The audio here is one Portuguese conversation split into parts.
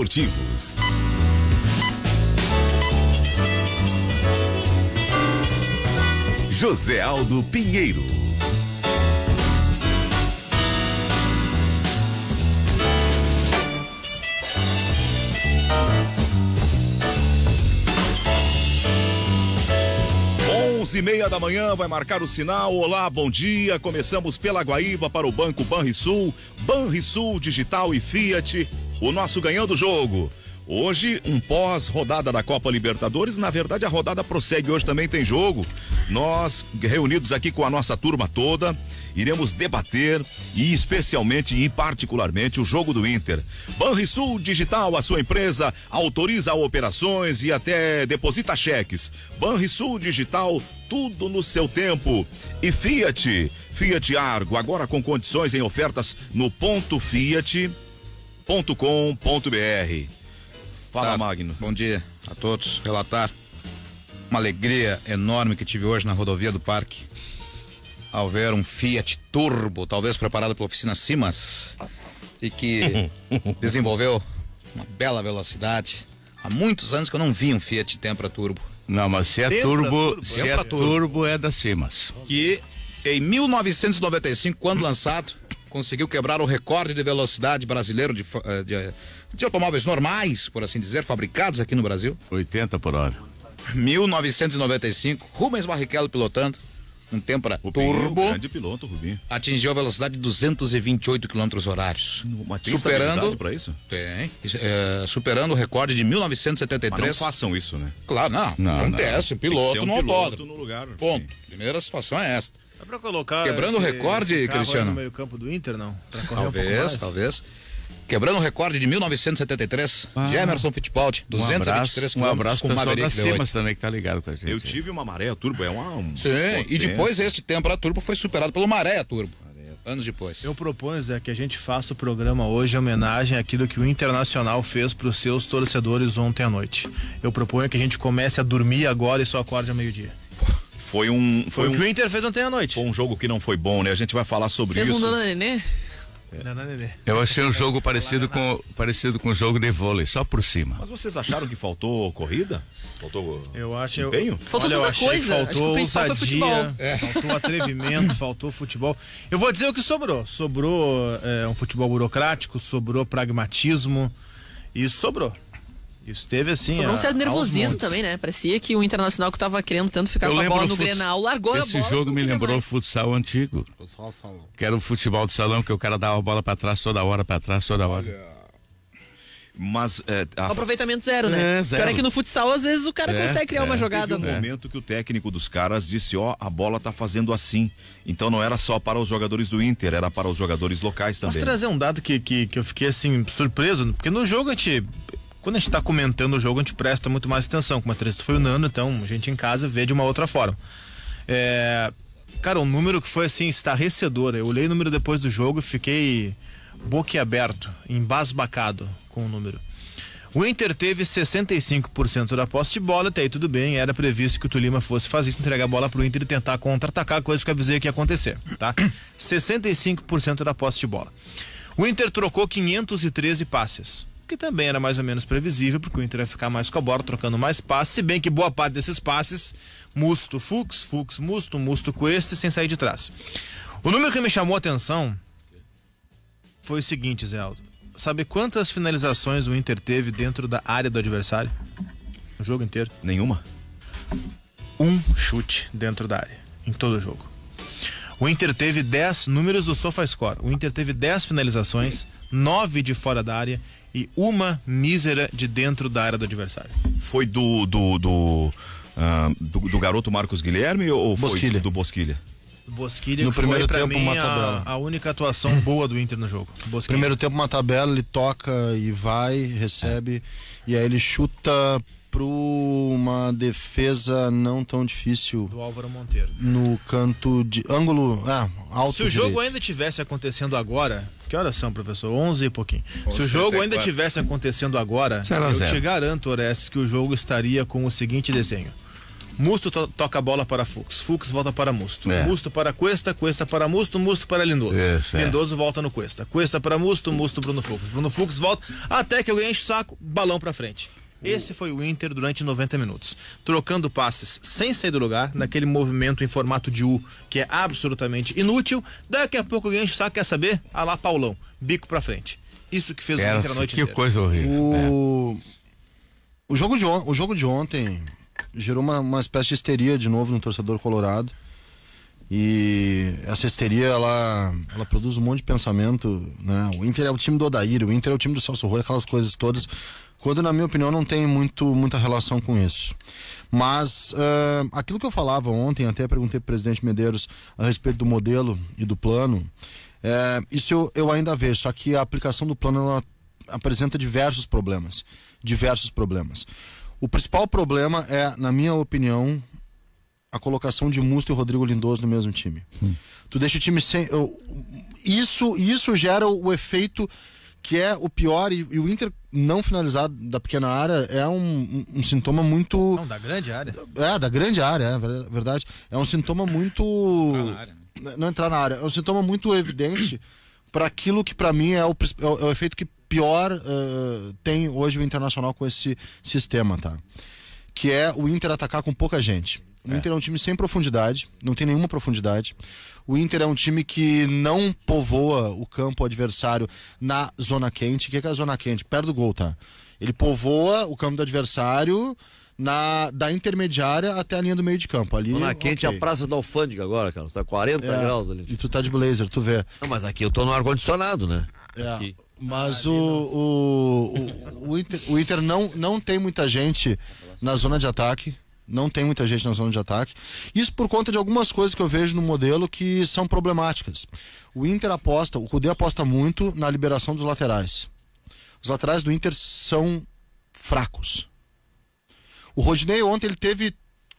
esportivos. José Aldo Pinheiro. E meia da manhã vai marcar o sinal. Olá, bom dia. Começamos pela Guaíba para o Banco Banrisul, Banrisul Digital e Fiat. O nosso ganhando o jogo. Hoje, um pós-rodada da Copa Libertadores. Na verdade, a rodada prossegue. Hoje também tem jogo. Nós, reunidos aqui com a nossa turma toda, iremos debater e especialmente e particularmente o jogo do Inter. Banrisul Digital, a sua empresa, autoriza operações e até deposita cheques. Banrisul Digital, tudo no seu tempo. E Fiat Argo, agora com condições em ofertas no .fiat.com.br. Fala, Magno. Bom dia a todos. Relatar uma alegria enorme que tive hoje na rodovia do Parque ao ver um Fiat Turbo, talvez preparado pela oficina Simas, e que desenvolveu uma bela velocidade. Há muitos anos que eu não vi um Fiat Tempra Turbo. Não, mas se é turbo é da Simas. Que em 1995, quando lançado, conseguiu quebrar o recorde de velocidade brasileiro de automóveis normais, por assim dizer, fabricados aqui no Brasil. 80 por hora. 1995, Rubens Barrichello pilotando um Tempra Turbo. Grande piloto, Rubinho. Atingiu a velocidade de 228 km horários. Mas tem superando para isso? Tem. Superando o recorde de 1973. Mas não façam isso, né? Claro, não. Teste, piloto no autódromo. No lugar, ponto. Primeira situação é esta. É pra colocar quebrando o recorde, Cristiano. No meio campo do Inter, não? Talvez. Quebrando o recorde de 1973 de Emerson Fittipaldi, 223 km. Um abraço com o pessoal da Simas também que tá ligado com a gente. Eu tive uma Maré Turbo, Sim, e depois este Tempra Turbo foi superado pelo Maré Turbo. Anos depois. Eu proponho, Zé, que a gente faça o programa hoje em homenagem àquilo que o Internacional fez para os seus torcedores ontem à noite. Eu proponho que a gente comece a dormir agora e só acorde ao meio-dia. Foi o que o Inter fez ontem à noite. Foi um jogo que não foi bom, né? A gente vai falar sobre isso. Fez um Dona Nenê? Eu achei um jogo parecido com o jogo de vôlei, só por cima. Mas vocês acharam que faltou corrida? Faltou empenho? Faltou tanta coisa. Faltou ousadia, faltou atrevimento, faltou futebol. Eu vou dizer o que sobrou. Sobrou um futebol burocrático, sobrou pragmatismo e sobrou. Isso teve assim. Sobrou um certo nervosismo também, né? Parecia que o Internacional que tava querendo tanto ficar com a bola no Grenal largou a bola. Esse jogo me lembrou o futsal antigo. Que era o futebol de salão, que o cara dava a bola pra trás toda hora, Mas aproveitamento zero, né? Zero. Pior é que no futsal às vezes o cara consegue criar uma jogada. Teve um momento que o técnico dos caras disse, a bola tá fazendo assim. Então não era só para os jogadores do Inter, era para os jogadores locais também. Posso trazer um dado que eu fiquei assim surpreso, porque no jogo quando a gente tá comentando o jogo, a gente presta muito mais atenção. Como a entrevista foi o Nano, então a gente em casa vê de uma outra forma. Cara, um número que foi assim, estarrecedor. Eu olhei o número depois do jogo e fiquei boquiaberto, embasbacado com o número. O Inter teve 65% da posse de bola, até aí tudo bem, era previsto que o Tolima fosse fazer isso, entregar a bola pro Inter e tentar contra-atacar, coisa que eu avisei que ia acontecer, tá? 65% da posse de bola. O Inter trocou 513 passes, que também era mais ou menos previsível, porque o Inter ia ficar mais com a bola, trocando mais passes, se bem que boa parte desses passes, Musto, Fux, Musto, Musto com este, sem sair de trás. O número que me chamou a atenção foi o seguinte, Zé Aldo. Sabe quantas finalizações o Inter teve dentro da área do adversário? O jogo inteiro? Nenhuma. Um chute dentro da área, em todo o jogo. O Inter teve 10 números do SofaScore. O Inter teve 10 finalizações, 9 de fora da área e uma mísera de dentro da área do adversário. Foi do garoto Marcos Guilherme ou Bosquilha. Foi do Bosquilha? Bosquilha no primeiro foi, tempo, uma tabela. A única atuação boa do Inter no jogo. Bosquilha. Primeiro tempo, uma tabela, ele toca e vai, recebe, e aí ele chuta para uma defesa não tão difícil. Do Álvaro Monteiro. No canto de ângulo alto. Se o jogo ainda tivesse acontecendo agora, que horas são, professor? 11 e pouquinho. Se o jogo ainda tivesse acontecendo agora, eu te garanto, Orestes, que o jogo estaria com o seguinte desenho: Musto toca a bola para Fux, Fux volta para Musto, Musto para Cuesta, Cuesta para Musto, Musto para Lindoso, Lindoso volta no Cuesta, Cuesta para Musto, Musto Bruno Fux volta, até que alguém enche o saco, balão para frente. Esse foi o Inter durante 90 minutos, trocando passes sem sair do lugar, naquele movimento em formato de U, que é absolutamente inútil. Daqui a pouco alguém enche o saco, quer saber? Ah lá, Paulão, bico para frente. Isso que fez o Inter a noite inteira. Que coisa horrível. O jogo de ontem gerou uma espécie de histeria de novo no torcedor colorado. E essa histeria, ela produz um monte de pensamento, né? O Inter é o time do Odair, o Inter é o time do Celso Roy, aquelas coisas todas, quando na minha opinião não tem muita relação com isso. Mas aquilo que eu falava ontem, até perguntei pro presidente Medeiros a respeito do modelo e do plano, isso eu ainda vejo, só que a aplicação do plano ela apresenta diversos problemas. O principal problema é, na minha opinião, a colocação de Musto e Rodrigo Lindoso no mesmo time. Tu deixa o time sem... Isso gera o efeito que é o pior, e o Inter não finalizado da pequena área é um sintoma muito... Não, da grande área. Da grande área, é verdade. É um sintoma muito... Não entrar na área. É um sintoma muito evidente para aquilo que para mim é o efeito que pior tem hoje o Internacional com esse sistema, tá? Que é o Inter atacar com pouca gente. O Inter é um time sem profundidade, não tem nenhuma profundidade. O Inter é um time que não povoa o campo adversário na zona quente. O que é a zona quente? Perto do gol, tá? Ele povoa o campo do adversário da intermediária até a linha do meio de campo. Ali, zona quente é a Praça da Alfândega agora, cara. Está 40 graus ali. E tu tá de blazer, tu vê. Não, mas aqui eu tô no ar-condicionado, né? Mas o Inter não tem muita gente na zona de ataque. Não tem muita gente na zona de ataque. Isso por conta de algumas coisas que eu vejo no modelo que são problemáticas. O Inter aposta, o Cudê aposta muito na liberação dos laterais. Os laterais do Inter são fracos. O Rodinei ontem ele teve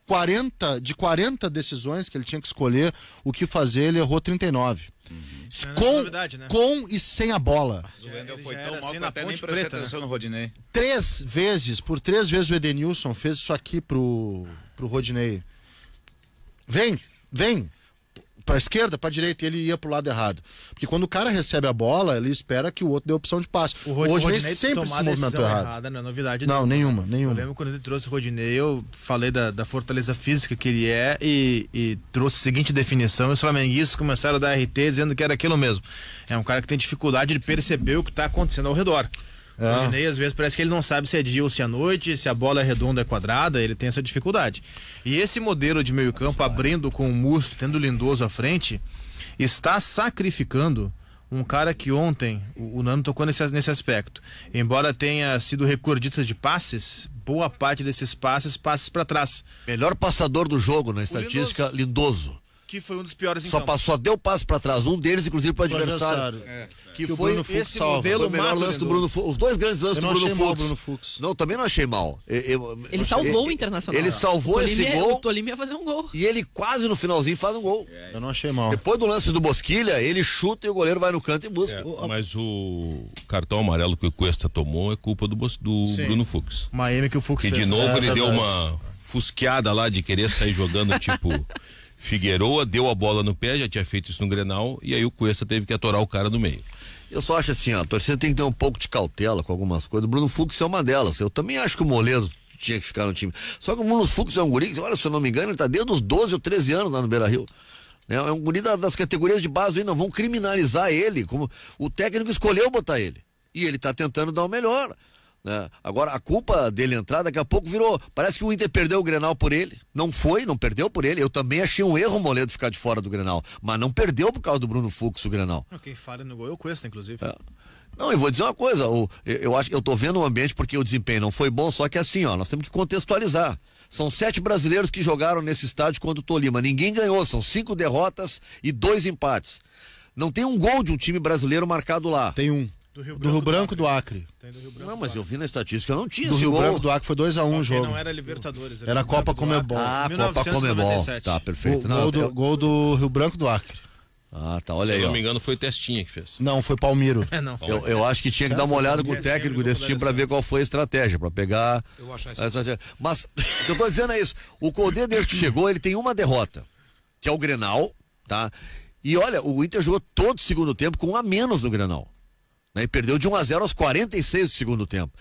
40 decisões que ele tinha que escolher o que fazer, ele errou 39. Com e sem a bola. O Wendel foi tão mal que até nem prestei atenção no Rodinei. 3 vezes o Edenilson fez isso aqui pro Rodinei. Vem pra esquerda, pra direita, e ele ia pro lado errado. Porque quando o cara recebe a bola, ele espera que o outro dê opção de passe. O Rodinei sempre se movimentou errado. Não é novidade não. Nenhuma. Eu lembro quando ele trouxe o Rodinei, eu falei da fortaleza física que ele é e trouxe a seguinte definição, e os flamenguistas começaram a dar RT dizendo que era aquilo mesmo. É um cara que tem dificuldade de perceber o que tá acontecendo ao redor. O Rodinei, às vezes, parece que ele não sabe se é dia ou se é noite, se a bola é redonda ou é quadrada, ele tem essa dificuldade. E esse modelo de meio campo, abrindo com o Musto, tendo o Lindoso à frente, está sacrificando um cara que ontem, o Nano tocou nesse aspecto. Embora tenha sido recordista de passes, boa parte desses passes para trás. Melhor passador do jogo na estatística, Lindoso. Que foi um dos piores em só deu passo pra trás, um deles inclusive pro adversário. Que foi esse modelo, o melhor lance do Bruno Fux, os dois grandes lances do Bruno Fux. Não, também não achei mal. Ele salvou o Internacional. Ele salvou esse gol. O Tolima ia fazer um gol. E ele quase no finalzinho faz um gol. Eu não achei mal. Depois do lance do Bosquilha, ele chuta e o goleiro vai no canto e busca. Mas o cartão amarelo que o Cuesta tomou é culpa do Bruno Fux. Miami que o Fux fez. E de novo ele deu uma fusqueada lá de querer sair jogando tipo Figueroa, deu a bola no pé, já tinha feito isso no Grenal, e aí o Cuesta teve que atorar o cara no meio. Eu só acho assim, a torcida tem que ter um pouco de cautela com algumas coisas. O Bruno Fux é uma delas. Eu também acho que o Moledo tinha que ficar no time. Só que o Bruno Fux é um guri, olha, se eu não me engano, ele tá desde os 12 ou 13 anos lá no Beira-Rio. É um guri das categorias de base ainda, vão criminalizar ele, como o técnico escolheu botar ele. E ele tá tentando dar o melhor. Né? Agora, a culpa dele entrar, daqui a pouco virou. Parece que o Inter perdeu o Grenal por ele. Não perdeu por ele. Eu também achei um erro o Moledo ficar de fora do Grenal. Mas não perdeu por causa do Bruno Fux o Grenal. Quem falha no gol é o Cuesta, inclusive. Não, eu vou dizer uma coisa. Eu acho que eu tô vendo o ambiente porque o desempenho não foi bom, só que assim, nós temos que contextualizar. São 7 brasileiros que jogaram nesse estádio contra o Tolima. Ninguém ganhou, são 5 derrotas e 2 empates. Não tem um gol de um time brasileiro marcado lá. Tem um. Do Rio Branco do Acre. Não, mas eu vi na estatística, eu não tinha do esse Rio gol. Branco do Acre foi 2-1 o jogo. Não era Libertadores. Era Copa Comebol. Copa Comebol. Tá, perfeito. Gol do Rio Branco do Acre. Ah, tá, olha Se aí, eu não ó. me engano, foi o Testinha que fez. Não, foi Palmiro. Não. Eu acho que tinha que dar uma olhada com o técnico desse time pra ver qual foi a estratégia, pra pegar Eu vou achar a isso. estratégia. Mas o que eu tô dizendo é isso, o Codê desde que chegou, ele tem uma derrota, que é o Grenal, tá? E olha, o Inter jogou todo o segundo tempo com um a menos no Grenal, né? E perdeu de 1-0 aos 46 do segundo tempo.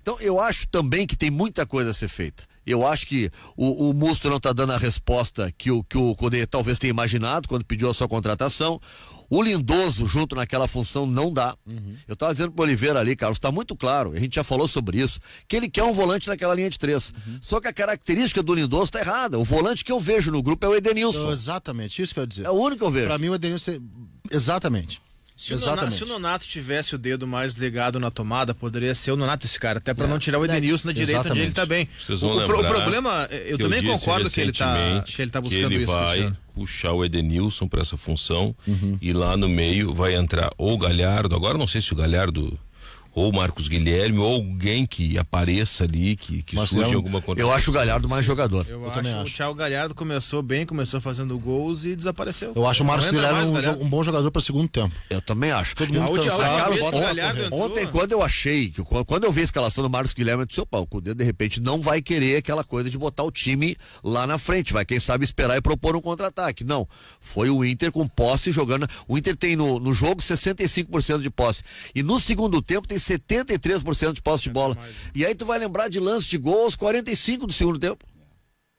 Então eu acho também que tem muita coisa a ser feita. Eu acho que o Musto não está dando a resposta que o Codê talvez tenha imaginado quando pediu a sua contratação. O Lindoso junto naquela função não dá. Eu estava dizendo pro Oliveira ali, Carlos, está muito claro, a gente já falou sobre isso, que ele quer um volante naquela linha de 3. Só que a característica do Lindoso está errada. O volante que eu vejo no grupo é o Edenilson. Exatamente, isso que eu ia dizer. É o único que eu vejo. Pra mim o Edenilson... Exatamente. Se Exatamente. o Nonato tivesse o dedo mais ligado na tomada, poderia ser o Nonato esse cara, até pra não tirar o Edenilson na direita onde ele tá bem. Vocês vão O lembrar problema, eu que também disse concordo que ele tá recentemente buscando que ele isso, vai Cristiano. puxar o Edenilson para essa função e lá no meio vai entrar ou o Galhardo, agora não sei se o Galhardo ou o Marcos Guilherme ou alguém que apareça ali, que surge alguma contratação. Eu acho o Galhardo mais jogador. Eu também acho. O acho. Thiago Galhardo começou bem, começou fazendo gols e desapareceu. Eu acho o Marcos Não entra Guilherme mais o Galhardo. um bom jogador para segundo tempo. Eu também acho. Todo mundo A última cansado. vez que o bota- Galhardo entrou- Ontem, quando eu achei, quando eu vi a escalação do Marcos Guilherme, eu disse, opa, o Cudê de repente não vai querer aquela coisa de botar o time lá na frente, vai quem sabe esperar e propor um contra-ataque. Não, foi o Inter com posse jogando. O Inter tem no jogo 65% de posse e no segundo tempo tem 73% de posse de bola. E aí tu vai lembrar de lance de gol aos 45 do segundo tempo.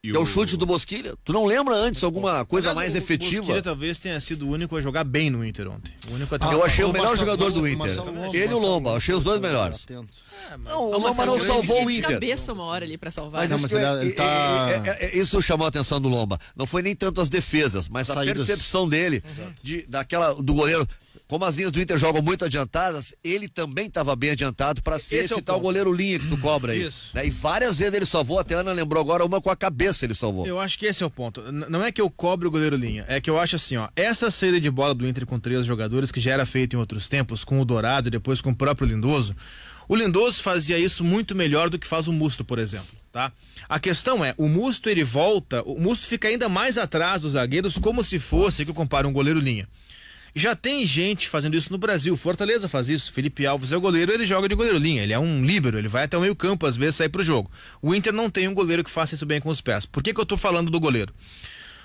Que é o chute do Bosquilha. Tu não lembra antes alguma coisa mais O efetiva? Bosquilha talvez tenha sido o único a jogar bem no Inter ontem. O único a Eu achei o melhor Marcelo- jogador do Inter. Marcelo Lomba, Ele e o Lomba, achei os dois melhores. Atento. Não, o Lomba não salvou o de Inter. cabeça uma hora ali pra salvar. Não, né? mas ele tá- Isso chamou a atenção do Lomba. Não foi nem tanto as defesas, mas a Saídas. percepção dele do goleiro. Como as linhas do Inter jogam muito adiantadas, ele também estava bem adiantado para ser Esse é o esse tal ponto. goleiro linha que tu cobra aí. Isso. Né? E várias vezes ele salvou, até a Ana lembrou agora uma com a cabeça ele salvou. Eu acho que esse é o ponto. Não é que eu cobre o goleiro linha, é que eu acho assim, ó, essa saída de bola do Inter com 3 jogadores, que já era feita em outros tempos, com o Dourado e depois com o próprio Lindoso, o Lindoso fazia isso muito melhor do que faz o Musto, por exemplo, tá? A questão é, o Musto ele volta, o Musto fica ainda mais atrás dos zagueiros, como se fosse, que eu comparo um goleiro linha. Já tem gente fazendo isso no Brasil. Fortaleza faz isso. Felipe Alves é o goleiro, ele joga de goleiro linha. Ele é um líbero, ele vai até o meio campo, às vezes sai pro jogo. O Inter não tem um goleiro que faça isso bem com os pés. Por que eu tô falando do goleiro?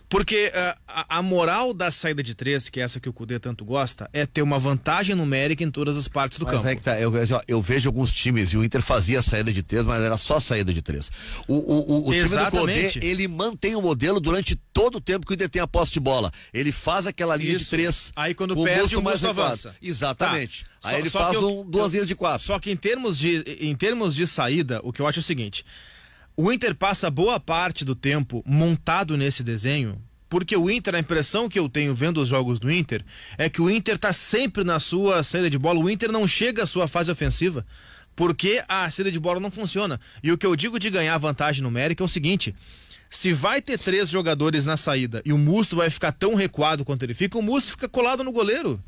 Porque a moral da saída de 3, que é essa que o Cudê tanto gosta, é ter uma vantagem numérica em todas as partes do Mas campo. aí que tá, eu vejo alguns times e o Inter fazia saída de 3, mas era só saída de 3. O time do Exatamente. Codê, ele mantém o modelo durante todo o tempo que o Inter tem a posse de bola. Ele faz aquela linha de Isso. 3. Aí quando com perde, Musto o Musto recuado. avança. Exatamente. Tá. Aí ele Só faz que duas linhas de 4. Só que em termos de saída, o que eu acho é o seguinte: o Inter passa boa parte do tempo montado nesse desenho, porque o Inter, a impressão que eu tenho vendo os jogos do Inter, é que o Inter tá sempre na sua saída de bola, o Inter não chega à sua fase ofensiva, porque a saída de bola não funciona. E o que eu digo de ganhar vantagem numérica é o seguinte: se vai ter 3 jogadores na saída e o Musto vai ficar tão recuado quanto ele fica, o Musto fica colado no goleiro.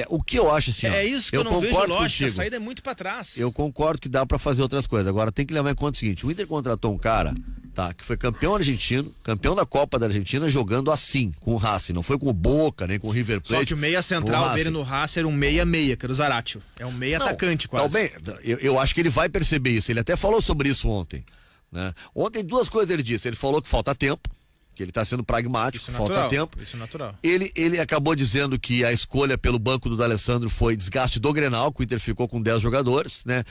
O que eu acho assim, ó, É isso que eu não vejo concordo lógica, a contigo. saída é muito pra trás. Eu concordo que dá pra fazer outras coisas. Agora tem que levar em conta o seguinte: o Inter contratou um cara, tá, que foi campeão argentino, campeão da Copa da Argentina, jogando assim, com o Racing. Não foi com o Boca, nem com o River Plate. Só que o meia com central o dele Racing. no Haas era um meia-meia, que era o Zaratio. É um meia atacante quase. Talvez, eu acho que ele vai perceber isso. Ele até falou sobre isso ontem, né? Ontem 2 coisas ele disse. Ele falou que falta tempo, que ele está sendo pragmático, Isso é falta natural, tempo. isso é natural. Ele acabou dizendo que a escolha pelo banco do D'Alessandro foi desgaste do Grenal, que o Inter ficou com 10 jogadores, né?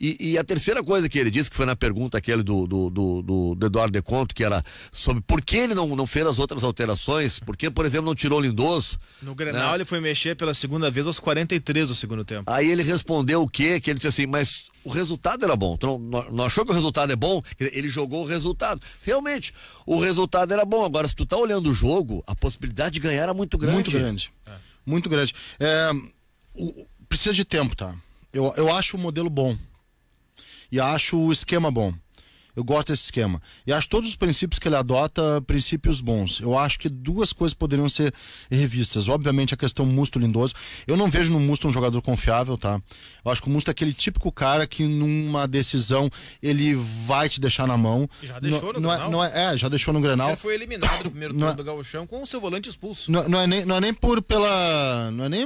E a terceira coisa que ele disse, que foi na pergunta aquele do Eduardo De Conto, que era sobre por que ele não fez as outras alterações, por que, por exemplo, não tirou o Lindoso. No Grenal né? ele foi mexer pela segunda vez aos 43 do segundo tempo. Aí ele respondeu o quê? Que ele disse assim, mas o resultado era bom. Tu não achou que o resultado é bom? Ele jogou o resultado. Realmente, o resultado era bom. Agora, se tu tá olhando o jogo, a possibilidade de ganhar era muito grande. Muito grande. Muito grande. Precisa de tempo, tá? Eu acho o modelo bom. E acho o esquema bom. Eu gosto desse esquema. E acho todos os princípios que ele adota, princípios bons. Eu acho que duas coisas poderiam ser revistas. Obviamente a questão Musto Lindoso. Eu não vejo no Musto um jogador confiável, tá? Eu acho que o Musto é aquele típico cara que numa decisão ele vai te deixar na mão. Já deixou no Grenal. Já deixou no Grenal. Ele foi eliminado no primeiro turno do Gauchão com o seu volante expulso. Não é nem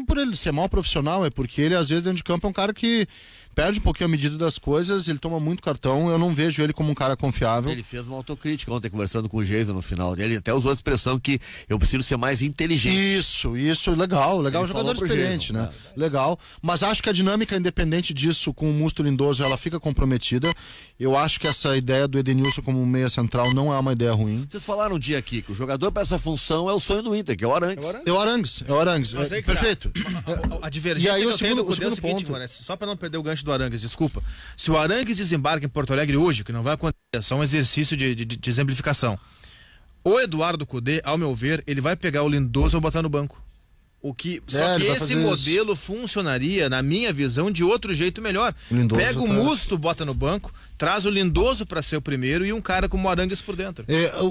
por ele ser mau profissional, é porque ele às vezes dentro de campo é um cara que perde um pouquinho a medida das coisas, ele toma muito cartão, eu não vejo ele como um cara confiável. Ele fez uma autocrítica ontem conversando com o Geisa no final. Ele até usou a expressão que eu preciso ser mais inteligente. Isso, legal, jogador experiente, Jason, né? Legal, mas acho que a dinâmica independente disso com o Musto Lindoso, ela fica comprometida. Eu acho que essa ideia do Edenilson como meia central não é uma ideia ruim. Vocês falaram um dia aqui que o jogador para essa função é o sonho do Inter, que é o Arangues. É o Arangues. Perfeito. A divergência que eu tenho do Cudê é o seguinte, mano, só para não perder o gancho do Arangues, desculpa. Se o Arangues desembarca em Porto Alegre hoje, que não vai acontecer, é só um exercício de exemplificação. O Eduardo Cudê, ao meu ver, ele vai pegar o Lindoso ou botar no banco. Só que esse modelo funcionaria, na minha visão, de outro jeito melhor. Pega o Musto, bota no banco, traz o Lindoso para ser o primeiro e um cara como o Arangues por dentro.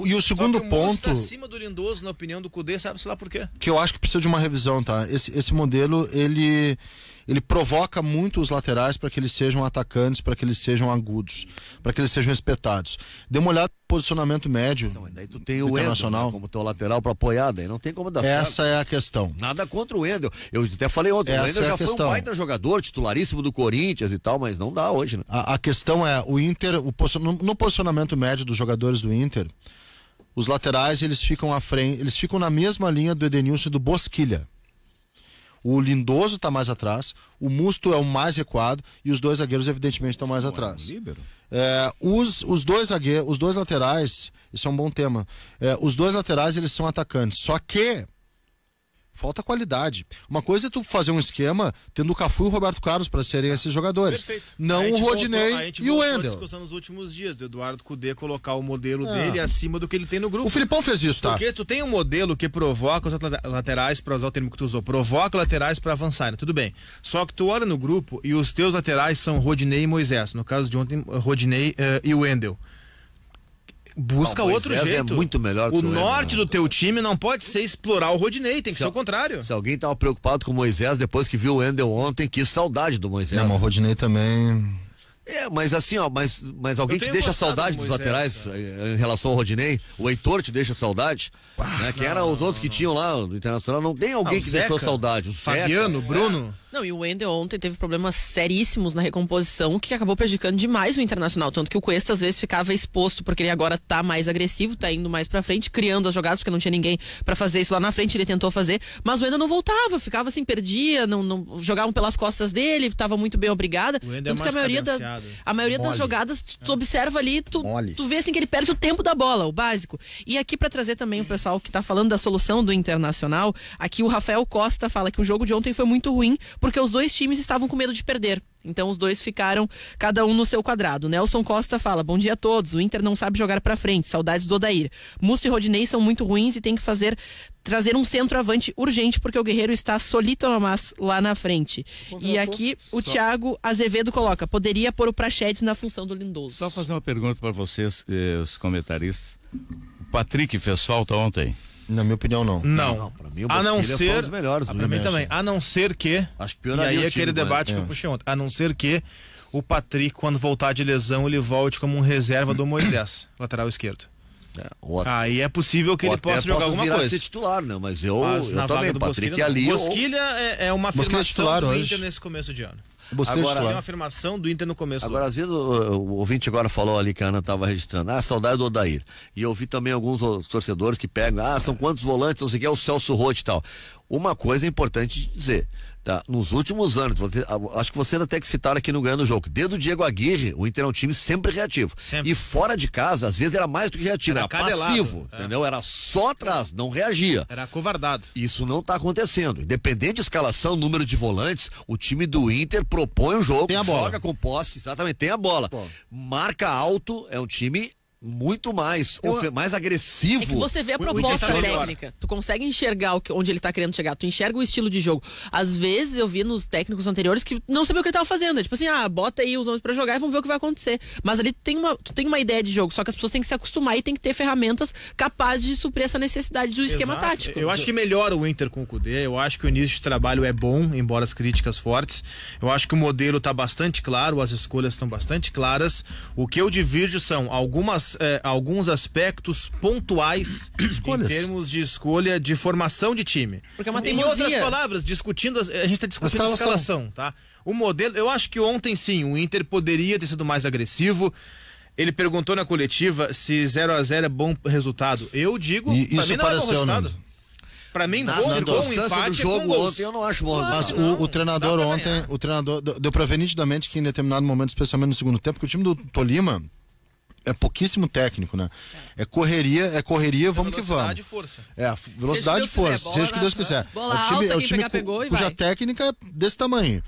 E o segundo ponto. O Musto acima do Lindoso, na opinião do Cudê, sabe-se lá por quê? Que eu acho que precisa de uma revisão, tá? Esse modelo, ele provoca muito os laterais para que eles sejam atacantes, para que eles sejam agudos, para que eles sejam espetados. Dê uma olhada no posicionamento médio. Então, daí tu tem o Wendel, né, como teu lateral para apoiar, daí não tem como dar certo. Essa é a questão. Nada contra o Wendel. Eu até falei ontem, o Wendel já foi um baita jogador, titularíssimo do Corinthians e tal, mas não dá hoje, né? A questão é, o Inter, no posicionamento médio dos jogadores do Inter, os laterais, eles ficam à frente, eles ficam na mesma linha do Edenilson e do Bosquilha. O Lindoso está mais atrás, o Musto é o mais recuado e os dois zagueiros evidentemente estão mais atrás. Os dois laterais, isso é um bom tema. Os dois laterais eles são atacantes, só que falta qualidade. Uma coisa é tu fazer um esquema tendo o Cafu e o Roberto Carlos para serem esses jogadores. Perfeito. Não o Rodinei e o Wendel. A discussão nos últimos dias do Eduardo Cudê colocar o modelo dele acima do que ele tem no grupo. O Filipão fez isso, tá? Porque tu tem um modelo que provoca os laterais, para usar o termo que tu usou, provoca laterais para avançarem, tudo bem. Só que tu olha no grupo e os teus laterais são Rodinei e Moisés. No caso de ontem, Rodinei e o Wendel. Busca outro jeito. É muito melhor o norte do teu time não pode ser explorar o Rodinei, tem que ser o contrário. Se alguém tava preocupado com o Moisés depois que viu o Wendel ontem, que saudade do Moisés. Não, mas o Rodinei também. Mas assim, ó, mas alguém te deixa saudade dos laterais em relação ao Rodinei? O Heitor te deixa saudade? Né? Quem eram os outros que tinham lá do Internacional? Não tem alguém que deixou saudade. O Fabiano, Bruno. Não, e o Wendel ontem teve problemas seríssimos na recomposição, que acabou prejudicando demais o Internacional, tanto que o Cuesta às vezes ficava exposto, porque ele agora tá mais agressivo, tá indo mais pra frente, criando as jogadas, porque não tinha ninguém pra fazer isso lá na frente, ele tentou fazer, mas o Wendel não voltava, ficava assim, perdia, não jogavam pelas costas dele, tava muito bem obrigada, tanto que a maioria das jogadas, tu observa ali, tu vê assim que ele perde o tempo da bola, o básico. E aqui pra trazer também o pessoal que tá falando da solução do Internacional, aqui o Rafael Costa fala que o jogo de ontem foi muito ruim, porque os dois times estavam com medo de perder. Então os dois ficaram cada um no seu quadrado. Nelson Costa fala: bom dia a todos, o Inter não sabe jogar pra frente, saudades do Odair. Musto e Rodinei são muito ruins e tem que trazer um centroavante urgente, porque o Guerreiro está solito mas lá na frente. E aqui o Thiago Azevedo coloca: poderia pôr o Praxedes na função do Lindoso. Só fazer uma pergunta para vocês, os comentaristas. O Patrick fez falta ontem? Na minha opinião, não. Não. Pra mim, o a não Bosquilha ser, foi um dos melhores. pra mim também. A não ser que, acho que e aí aquele debate que eu puxei ontem, a não ser que o Patrick, quando voltar de lesão, ele volte como um reserva do Moisés, lateral esquerdo. Aí é possível que ele possa jogar alguma coisa. Ser titular, né? Mas eu também, do Patrick ali. Bosquilha é uma afirmação do Inter nesse começo de ano. Agora, é uma afirmação do Inter no começo do ano. Às vezes o ouvinte agora falou ali que a Ana estava registrando, saudade do Odair. E eu vi também alguns torcedores que pegam, são quantos volantes, não sei o que, é o Celso Roth e tal. Uma coisa é importante dizer, tá? Nos últimos anos, acho que você ainda tem que citar aqui no Ganhando o Jogo, desde o Diego Aguirre, o Inter é um time sempre reativo. Sempre. E fora de casa, às vezes era mais do que reativo, era passivo, entendeu? Era só atrás, não reagia. Era acovardado. Isso não está acontecendo. Independente de escalação, número de volantes, o time do Inter propõe o jogo, joga com posse, exatamente, tem a bola. Marca alto, é um time muito mais, mais agressivo. É que você vê a proposta técnica. Tu consegue enxergar onde ele tá querendo chegar. Tu enxerga o estilo de jogo. Às vezes eu vi nos técnicos anteriores que não sabia o que ele tava fazendo. Tipo assim, bota aí os nomes pra jogar e vamos ver o que vai acontecer. Mas ali tu tem uma ideia de jogo. Só que as pessoas têm que se acostumar e tem que ter ferramentas capazes de suprir essa necessidade do esquema tático. Eu acho que melhora o Inter com o Cudê. Eu acho que o início de trabalho é bom, embora as críticas fortes. Eu acho que o modelo tá bastante claro, as escolhas estão bastante claras. O que eu divirjo são alguns aspectos pontuais em termos de escolha de formação de time. Porque é uma teimosia. Em outras palavras, a gente está discutindo a escalação, tá? O modelo, eu acho que ontem sim, o Inter poderia ter sido mais agressivo. Ele perguntou na coletiva se 0-0 é bom resultado. Eu digo, pra mim não é bom resultado. Pra mim, bom empate do jogo ontem eu não acho bom. Mas o treinador ontem, deu pra ver nitidamente que em determinado momento, especialmente no segundo tempo, que o time do Tolima é pouquíssimo técnico, né? É correria, vamos que vamos. Velocidade e força. Velocidade e força, seja o que Deus quiser. É o time cuja técnica é desse tamanho.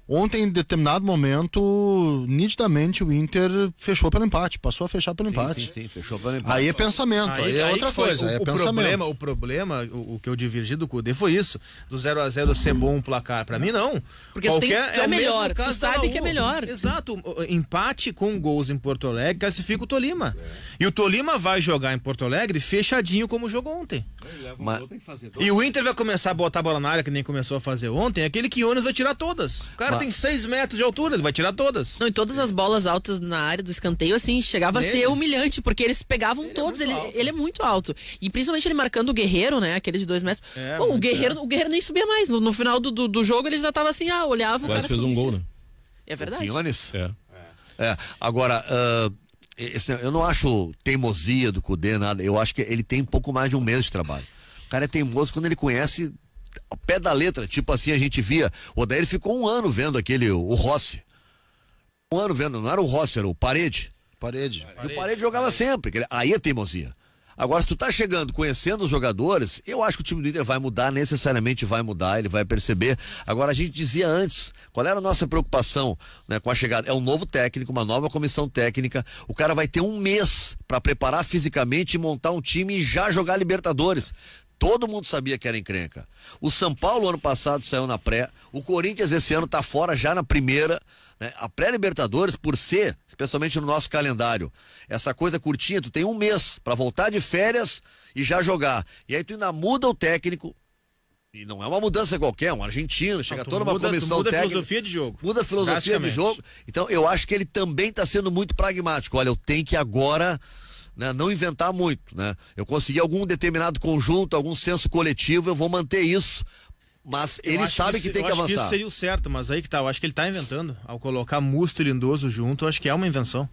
Ontem, em determinado momento, nitidamente o Inter fechou pelo empate, passou a fechar pelo empate. Sim, fechou pelo empate. Aí é pensamento, aí é outra coisa, é pensamento. O problema, o que eu divergi do Cudê foi isso, do 0-0 ser bom o placar. Pra mim, não. Porque tu é melhor, tu sabe que é melhor. Exato, empate com gols em Porto Alegre classifica o Tolima. E o Tolima vai jogar em Porto Alegre fechadinho como jogou ontem. E o Inter vai começar a botar a bola na área, que nem começou a fazer ontem, aquele que Iones vai tirar todas. O cara tem 6 metros de altura, ele vai tirar todas. Não, e todas as bolas altas na área do escanteio, assim, chegava a ser humilhante, porque eles pegavam todos, ele é muito alto. E principalmente ele marcando o Guerreiro, né, aquele de 2 metros. O Guerreiro nem subia mais. No final do jogo ele já tava assim, olhava, o cara fez um gol, né? É verdade. Iones? Agora, eu não acho teimosia do Cudê, nada. Eu acho que ele tem um pouco mais de um mês de trabalho. O cara é teimoso quando ele conhece ao pé da letra, tipo assim, a gente via. O Odair ficou 1 ano vendo o Rossi. 1 ano vendo, não era o Rossi, era o Parede. E o Parede jogava sempre, aí é teimosia. Agora, se tu tá chegando, conhecendo os jogadores, eu acho que o time do Inter vai mudar, necessariamente vai mudar, ele vai perceber. Agora, a gente dizia antes, qual era a nossa preocupação, né, com a chegada? É um novo técnico, uma nova comissão técnica, o cara vai ter 1 mês para preparar fisicamente e montar um time e já jogar Libertadores. Todo mundo sabia que era encrenca. O São Paulo ano passado saiu na pré, o Corinthians esse ano tá fora já na primeira, né? A pré-Libertadores, por ser, especialmente no nosso calendário, essa coisa curtinha, tu tem 1 mês para voltar de férias e já jogar. E aí tu ainda muda o técnico, e não é uma mudança qualquer, um argentino, chega toda uma comissão técnica. Muda a filosofia de jogo. Muda a filosofia de jogo. Então eu acho que ele também está sendo muito pragmático. Olha, eu tenho que agora... né, não inventar muito, né? Eu consegui algum determinado conjunto, algum senso coletivo, eu vou manter isso, mas ele sabe que tem que avançar. Eu acho que isso seria o certo, mas aí que tá, eu acho que ele tá inventando. Ao colocar Musto e Lindoso junto, eu acho que é uma invenção.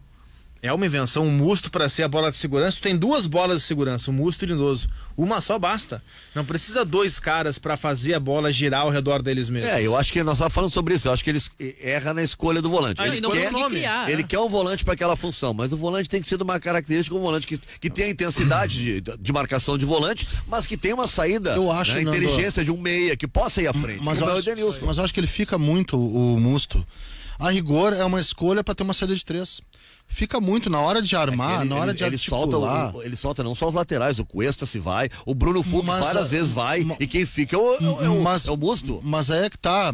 É uma invenção, um Musto para ser a bola de segurança. Tu tem 2 bolas de segurança, o Musto e o Lindoso. Uma só basta. Não precisa 2 caras para fazer a bola girar ao redor deles mesmos. Eu acho que nós estamos falando sobre isso. Eu acho que ele erra na escolha do volante. Ele quer um volante para aquela função, mas o volante tem que ser de uma característica, um volante que tenha intensidade de marcação de volante, mas que tenha uma saída, eu acho, né, inteligência de um meia, que possa ir à frente. Mas eu acho que ele fica muito, o Musto. A rigor é uma escolha para ter uma saída de 3. Fica muito na hora de armar, na hora de articular. Ele solta não só os laterais, o Cuesta se vai, o Bruno Fux várias vezes vai, e quem fica é o Musto. Mas aí é que tá.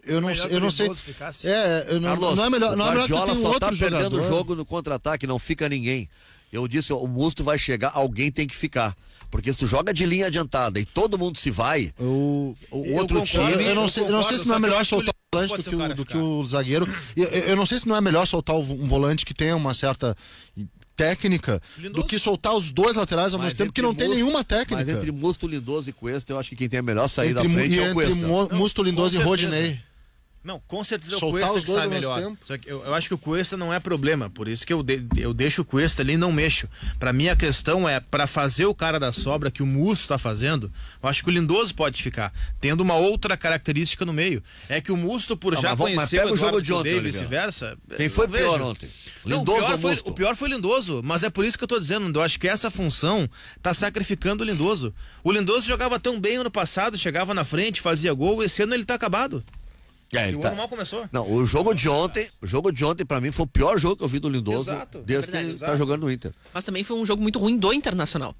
Eu não sei. Carlos, não é melhor. Não é melhor que tem um outro jogador. Perdendo o jogo no contra-ataque, não fica ninguém. Eu disse, o Musto vai chegar, alguém tem que ficar. Porque se tu joga de linha adiantada e todo mundo se vai, o outro time... Eu não sei se não é melhor soltar o volante do que o zagueiro. Eu não sei se não é melhor soltar um volante que tenha uma certa técnica do que soltar os 2 laterais ao mesmo tempo, que não tem nenhuma técnica. Mas entre Musto, Lindoso e Cuesta, eu acho que quem tem a melhor saída à frente é o Cuesta. Entre Musto, Lindoso e Rodinei. Não, com certeza o Cuesta que sai melhor. Só que eu acho que o Cuesta não é problema, por isso que eu deixo o Cuesta ali e não mexo. Pra mim a questão é, pra fazer o cara da sobra que o Musto tá fazendo, eu acho que o Lindoso pode ficar, tendo uma outra característica no meio. É que o Musto, por já conhecer o jogo de ontem, e vice-versa... Quem foi pior ontem? Lindoso ou Musto? O pior foi o Lindoso, mas é por isso que eu tô dizendo, eu acho que essa função tá sacrificando o Lindoso. O Lindoso jogava tão bem ano passado, chegava na frente, fazia gol, esse ano ele tá acabado. É, E o ano mal começou. Não, o jogo de ontem pra mim foi o pior jogo que eu vi do Lindoso Exato, desde que ele tá jogando no Inter. Mas também foi um jogo muito ruim do Internacional.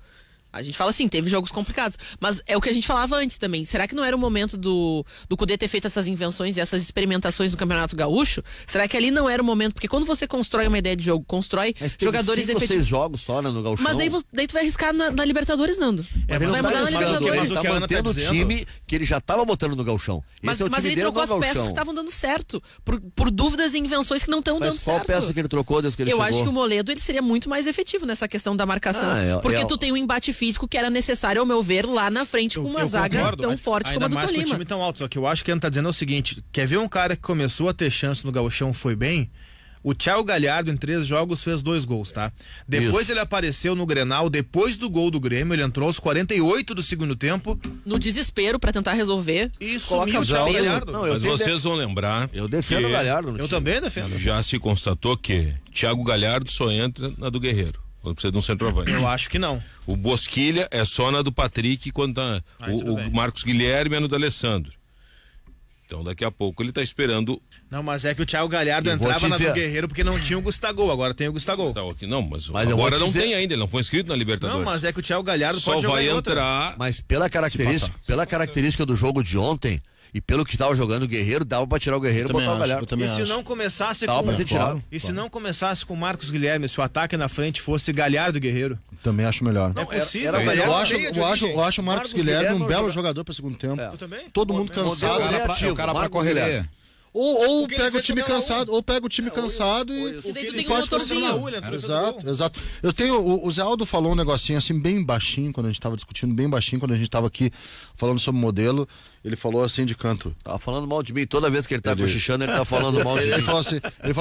A gente fala assim, teve jogos complicados. Mas é o que a gente falava antes também. Será que não era o momento do Cudê ter feito essas invenções e essas experimentações no Campeonato Gaúcho? Será que ali não era o momento? Porque quando você constrói uma ideia de jogo, constrói jogadores efetivos. 6 jogos só, né, no Gauchão. Mas daí tu vai arriscar na Libertadores, Nando. Mas ele vai mudar na Libertadores. Ele tá mantendo o time que ele já tava botando no Gauchão. Mas ele dele trocou no as peças Gauchão. que estavam dando certo. Por dúvidas e invenções que não estão dando Qual certo. peça que ele trocou desde que ele Eu chegou? acho que o Moledo ele seria muito mais efetivo nessa questão da marcação. Porque tu tem um embate físico que era necessário, ao meu ver, lá na frente com uma zaga concordo, tão forte como a do ainda mais com o Tolima. time tão alto. Só que eu acho que ele tá dizendo é o seguinte: quer ver um cara que começou a ter chance no Gauchão, foi bem? O Thiago Galhardo, em 3 jogos, fez 2 gols, tá? Depois ele apareceu no Grenal, depois do gol do Grêmio, ele entrou aos 48 do segundo tempo. No desespero pra tentar resolver. Isso, coloca o Thiago peso. Galhardo. Não, Mas vocês vão lembrar. Eu defendo o Galhardo. Eu também defendo. Já se constatou que Thiago Galhardo só entra na do Guerreiro, quando precisa de um centroavante. Eu acho que não. O Bosquilha é só na do Patrick quando tá. tudo bem. O Marcos Guilherme é no do Alessandro. Então daqui a pouco ele tá esperando. Não, mas é que o Thiago Galhardo Eu vou entrava te na do dizer. Guerreiro porque não tinha o Gustavo, agora tem o Gustavo. Não, mas Mas eu agora vou te não dizer- tem ainda, ele não foi inscrito na Libertadores. Não, mas é que o Thiago Galhardo só pode jogar vai em outra. entrar. Mas pela característica do jogo de ontem e pelo que estava jogando o Guerreiro, dava pra tirar o Guerreiro e botar o Galhardo. também E se acho. não começasse Dá com pra ter tirado. E se não começasse com o Marcos Guilherme, se o ataque na frente fosse Galhardo e Guerreiro? Também acho melhor. É possível, era o melhor. Galhardo Eu acho, veio de eu acho, origem. eu acho o Marcos Guilherme um belo jogador para segundo tempo. Eu também. Todo mundo cansado. Modelo reativo, o cara pra Marcos correr. Guilherme. Ou O que ele pega o fez time contra o cansado, ou pega o time cansado e E daí tu tem um faz motorzinho. funcionar. Exato. Eu tenho, o Zé Aldo falou um negocinho assim bem baixinho quando a gente tava discutindo, bem baixinho quando a gente tava aqui falando sobre modelo, ele falou assim de canto. Tava falando mal de mim, toda vez que ele tá cochichando, ele tá falando mal de mim. Ele falou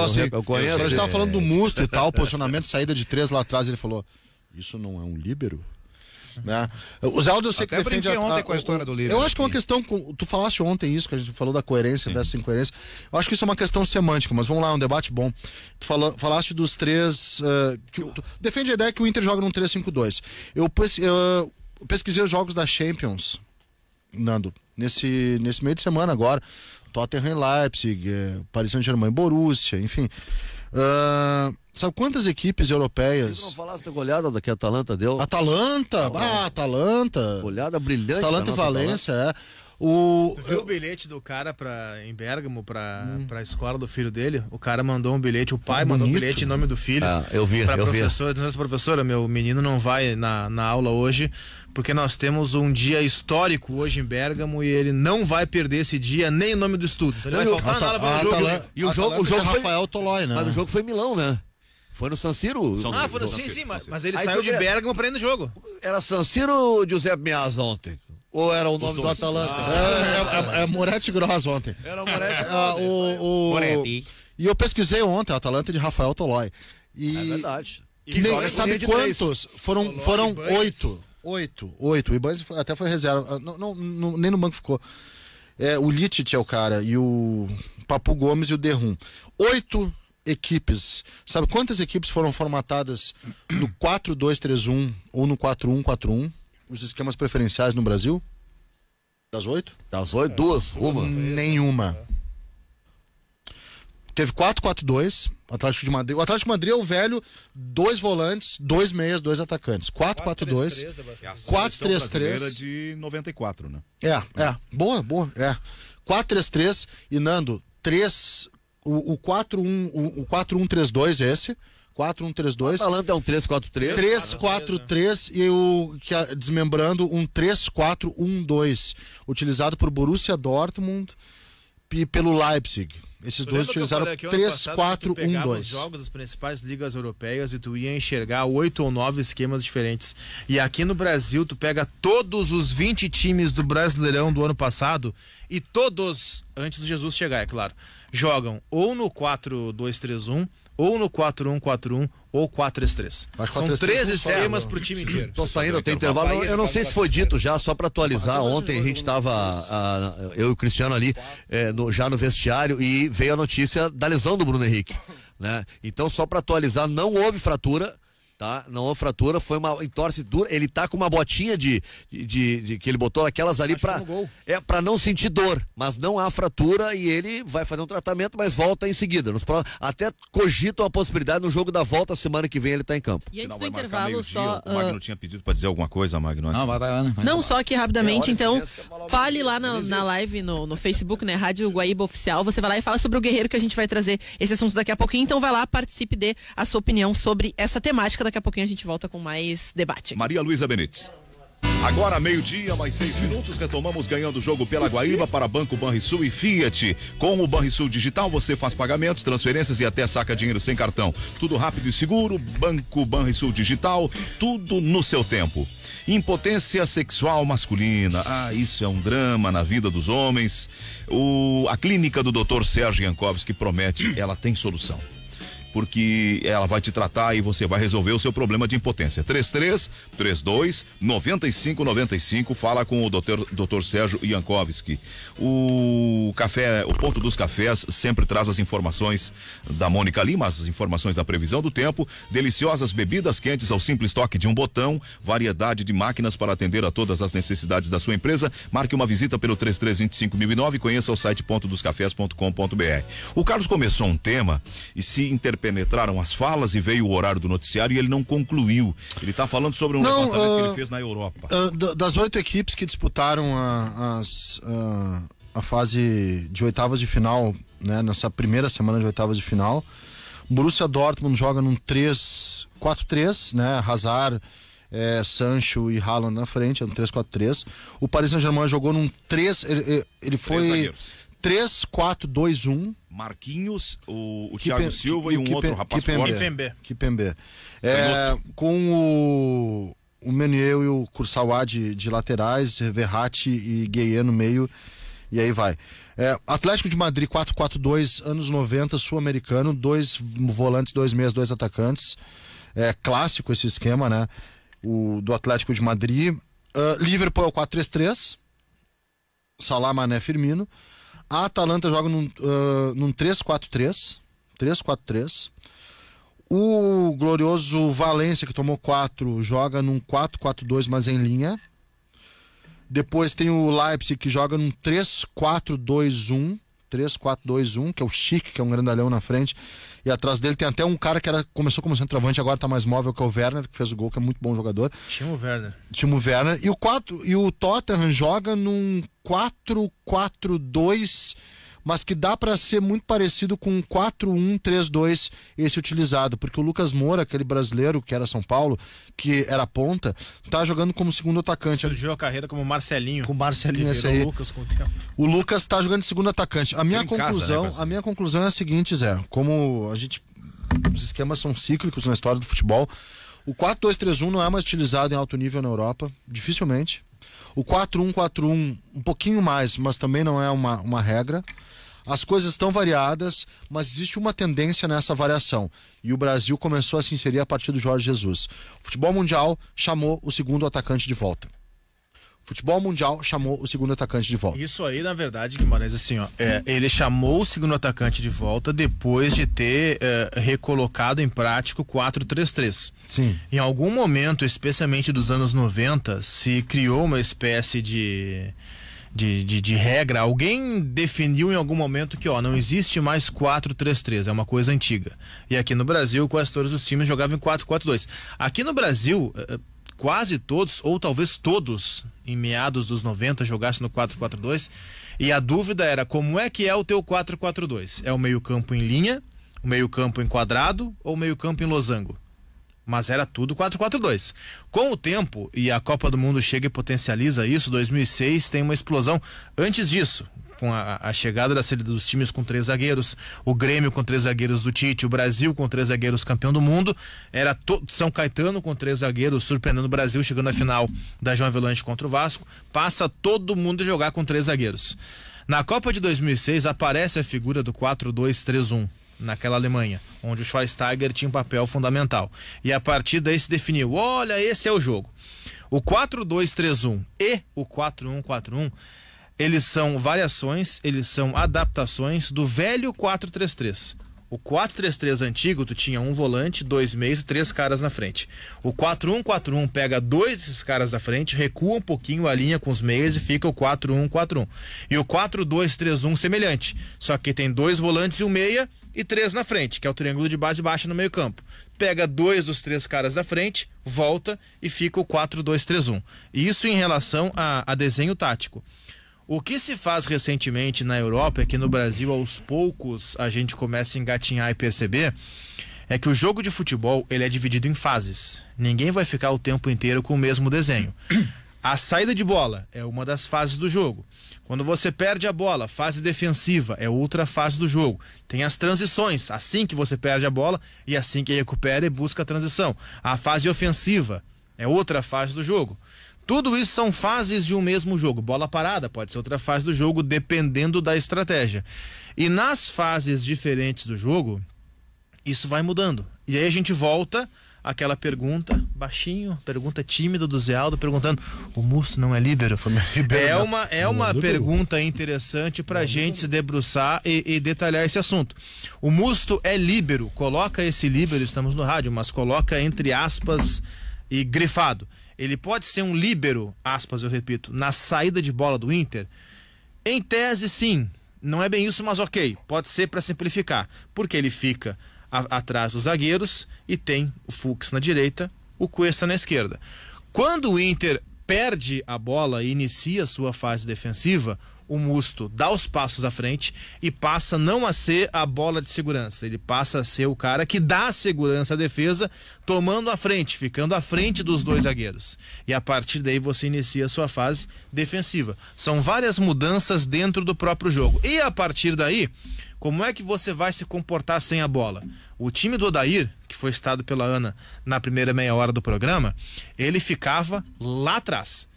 assim, eu conheço quando a gente tava ele. falando do Musto e tal, posicionamento, saída de 3 lá atrás, ele falou, isso não é um líbero? Né? O Zé Aldo eu sei Até que defende brinquei ontem com a história do líbero Eu acho que é uma aqui. questão, tu falaste ontem isso, que a gente falou da coerência versus incoerência. Eu acho que isso é uma questão semântica, mas vamos lá, um debate bom. Tu falaste dos 3. Tu defende a ideia que o Inter joga num 3-5-2. Eu pesquisei os jogos da Champions, Nando, nesse meio de semana agora. Tottenham, Leipzig, Paris Saint-Germain, Borussia, enfim. Sabe quantas equipes europeias? Tu não falasse da goleada que a Atalanta deu? Atalanta, Atalanta. Goleada brilhante. Atalanta da e nossa Valência, Tu viu o bilhete do cara em Bérgamo pra escola do filho dele? O cara mandou um bilhete, o pai mandou um bonito. bilhete em nome do filho. Eu vi. Professora, dizendo assim, professora, meu menino não vai na aula hoje, porque nós temos um dia histórico hoje em Bérgamo e ele não vai perder esse dia, nem em nome do estudo. Então ele vai faltar na aula para o jogo. E o jogo foi Rafael Tolói, né? Mas o jogo foi em Milão, né? Foi no San Siro. Sim, mas ele Aí saiu de foi- Bérgamo pra ir no jogo. Era San Siro ou Giuseppe Meazza ontem? Ou era o nome do Atalanta? É Moretti Gross ontem. Era o Moretti. Moretti. E eu pesquisei ontem, a Atalanta de Rafael Tolói. E É verdade. que joga nem, com sabe linha de quantos? Foram Ibanez. 8. O Ibanez até foi reserva. Nem no banco ficou. O Litit é o cara, e o Papu Gomes e o Derrum. 8 equipes. Sabe quantas equipes foram formatadas no 4-2-3-1 ou no 4-1-4-1? Os esquemas preferenciais no Brasil? Das 8? Das 8, 2, uma. Nenhuma. Teve 4-4-2, Atlético de Madrid. O Atlético de Madrid é o velho, 2 volantes, 2 meias, 2 atacantes. 4-4-2, 4-3-3. de 94, né? Boa. 4-3-3 e Nando, 3. O 4-1-3-2 esse. 4-1-3-2. Atalanta é um 3-4-3. 3-4-3 e desmembrando um 3-4-1-2, utilizado por Borussia Dortmund e pelo Leipzig. Esses dois utilizaram 3-4-1-2. Os jogos das principais ligas europeias e tu ia enxergar 8 ou 9 esquemas diferentes. E aqui no Brasil tu pega todos os 20 times do Brasileirão do ano passado e todos, antes do Jesus chegar, é claro, jogam ou no 4-2-3-1 ou no 4-1-4-1 ou 4-3-3. São 3 esquemas pro time inteiro. Tô saindo, tem intervalo. Eu não sei se foi dito já, só pra atualizar. Ontem a gente tava, eu e o Cristiano ali, já no vestiário, e veio a notícia da lesão do Bruno Henrique, né? Então, só pra atualizar, não houve fratura, Tá? Não houve fratura, foi uma entorse dura. Ele tá com uma botinha de que ele botou aquelas ali pra não sentir dor, mas não há fratura e ele vai fazer um tratamento, mas volta em seguida. Até cogitam a possibilidade no jogo da volta, semana que vem ele tá em campo. E antes do intervalo, só. O Magno tinha pedido pra dizer alguma coisa, Magno. Não, vai lá, né? Não, só aqui rapidamente, então, fale lá na live, no Facebook, né, Rádio Guaíba Oficial, você vai lá e fala sobre o Guerreiro, que a gente vai trazer esse assunto daqui a pouquinho, então vai lá, participe, dê a sua opinião sobre essa temática. Daqui a pouquinho a gente volta com mais debate. Maria Luísa Benites. Agora, meio-dia, mais 6 minutos, retomamos ganhando o jogo pela Guaíba para Banco Banrisul e Fiat. Com o Banrisul Digital, você faz pagamentos, transferências e até saca dinheiro sem cartão. Tudo rápido e seguro. Banco Banrisul Digital, tudo no seu tempo. Impotência sexual masculina. Isso é um drama na vida dos homens. A clínica do Dr. Sérgio Jankowski promete, ela tem solução. Porque ela vai te tratar e você vai resolver o seu problema de impotência. 3332-9595. Fala com o Dr. Sérgio Jankowski. O Ponto dos Cafés sempre traz as informações da Mônica Lima, as informações da previsão do tempo. Deliciosas bebidas quentes ao simples toque de um botão. Variedade de máquinas para atender a todas as necessidades da sua empresa. Marque uma visita pelo 3325.009 e conheça o site pontodoscafés.com.br. O Carlos começou um tema e se penetraram as falas e veio o horário do noticiário e ele não concluiu. Ele está falando sobre um levantamento que ele fez na Europa. Das 8 equipes que disputaram a fase de oitavas de final, né, nessa primeira semana de oitavas de final, o Borussia Dortmund joga num 3-4-3, né, Hazard, Sancho e Haaland na frente, no 3-4-3. O Paris Saint-Germain jogou num 3, ele foi 3-4-2-1. Marquinhos, o Thiago Silva e um outro rapaz forte. Kimpembe. Com o Meunier e o Kurzawa de laterais, Verratti e Gueye no meio, e aí vai. Atlético de Madrid 4-4-2, anos 90, sul-americano, 2 volantes, 2 meias, 2 atacantes. Clássico esse esquema, né? Do Atlético de Madrid. Liverpool é o 4-3-3, Salah, Mané, Firmino. A Atalanta joga num 3-4-3. 3-4-3. O glorioso Valência, que tomou 4, joga num 4-4-2, mas em linha. Depois tem o Leipzig, que joga num 3-4-2-1. 3-4-2-1, que é o Chic, que é um grandalhão na frente. E atrás dele tem até um cara que começou como centroavante, agora tá mais móvel, que é o Werner, que fez o gol, que é muito bom jogador. Timo Werner. E o Tottenham joga num 4-4-2, mas que dá para ser muito parecido com um 4-1-3-2 esse utilizado, porque o Lucas Moura, aquele brasileiro que era São Paulo, que era ponta, tá jogando como segundo atacante. Surgiu a carreira como Marcelinho. Com o Marcelinho, esse aí. O Lucas tá jogando de segundo atacante. A minha conclusão é a seguinte, Zé, como os esquemas são cíclicos na história do futebol, o 4-2-3-1 não é mais utilizado em alto nível na Europa, dificilmente. O 4-1-4-1 um pouquinho mais, mas também não é uma regra. As coisas estão variadas, mas existe uma tendência nessa variação. E o Brasil começou a se inserir a partir do Jorge Jesus. O futebol mundial chamou o segundo atacante de volta. Isso aí, na verdade, Guimarães, assim, ele chamou o segundo atacante de volta depois de ter recolocado em prática o 4-3-3. Sim. Em algum momento, especialmente dos anos 90, se criou uma espécie de regra. Alguém definiu em algum momento que não existe mais 4-3-3, é uma coisa antiga. E aqui no Brasil, quase todos os times jogavam em 4-4-2. Aqui no Brasil, quase todos, ou talvez todos, em meados dos 90, jogassem no 4-4-2, e a dúvida era como é que é o teu 4-4-2? É o meio-campo em linha, o meio-campo em quadrado ou o meio-campo em losango? Mas era tudo 4-4-2. Com o tempo, e a Copa do Mundo chega e potencializa isso, 2006 tem uma explosão. Antes disso, com a chegada dos times com 3 zagueiros, o Grêmio com 3 zagueiros do Tite, o Brasil com 3 zagueiros campeão do mundo, era São Caetano com 3 zagueiros, surpreendendo o Brasil, chegando na final da João Avelange contra o Vasco, passa todo mundo a jogar com 3 zagueiros. Na Copa de 2006 aparece a figura do 4-2-3-1, naquela Alemanha, onde o Schweinsteiger tinha um papel fundamental. E a partir daí se definiu, olha, esse é o jogo. O 4-2-3-1 e o 4-1-4-1, eles são variações, eles são adaptações do velho 4-3-3. O 4-3-3 antigo, tu tinha um volante, 2 meias e 3 caras na frente. O 4-1-4-1 pega 2 desses caras da frente, recua um pouquinho a linha com os meias e fica o 4-1-4-1. E o 4-2-3-1 semelhante, só que tem 2 volantes e um meia e 3 na frente, que é o triângulo de base baixa no meio campo. Pega 2 dos 3 caras da frente, volta e fica o 4-2-3-1. Isso em relação a desenho tático. O que se faz recentemente na Europa é que no Brasil, aos poucos, a gente começa a engatinhar e perceber é que o jogo de futebol ele é dividido em fases. Ninguém vai ficar o tempo inteiro com o mesmo desenho. A saída de bola é uma das fases do jogo. Quando você perde a bola, fase defensiva é outra fase do jogo. Tem as transições, assim que você perde a bola e assim que recupera e busca a transição. A fase ofensiva é outra fase do jogo. Tudo isso são fases de um mesmo jogo. Bola parada pode ser outra fase do jogo, dependendo da estratégia. E nas fases diferentes do jogo, isso vai mudando. E aí a gente volta àquela pergunta, baixinho, pergunta tímida do Zé Aldo, perguntando: o Musto não é líbero? É uma pergunta interessante pra gente se debruçar e detalhar esse assunto. O Musto é líbero, coloca esse líbero, estamos no rádio, mas coloca entre aspas e grifado. Ele pode ser um líbero, aspas, eu repito, na saída de bola do Inter? Em tese, sim. Não é bem isso, mas ok. Pode ser para simplificar. Porque ele fica atrás dos zagueiros e tem o Fux na direita, o Cuesta na esquerda. Quando o Inter perde a bola e inicia sua fase defensiva, o Musto dá os passos à frente e passa não a ser a bola de segurança, ele passa a ser o cara que dá segurança à defesa, tomando a frente, ficando à frente dos 2 zagueiros. E a partir daí você inicia a sua fase defensiva. São várias mudanças dentro do próprio jogo. E a partir daí, como é que você vai se comportar sem a bola? O time do Odair, que foi citado pela Ana na primeira meia hora do programa, ele ficava lá atrás.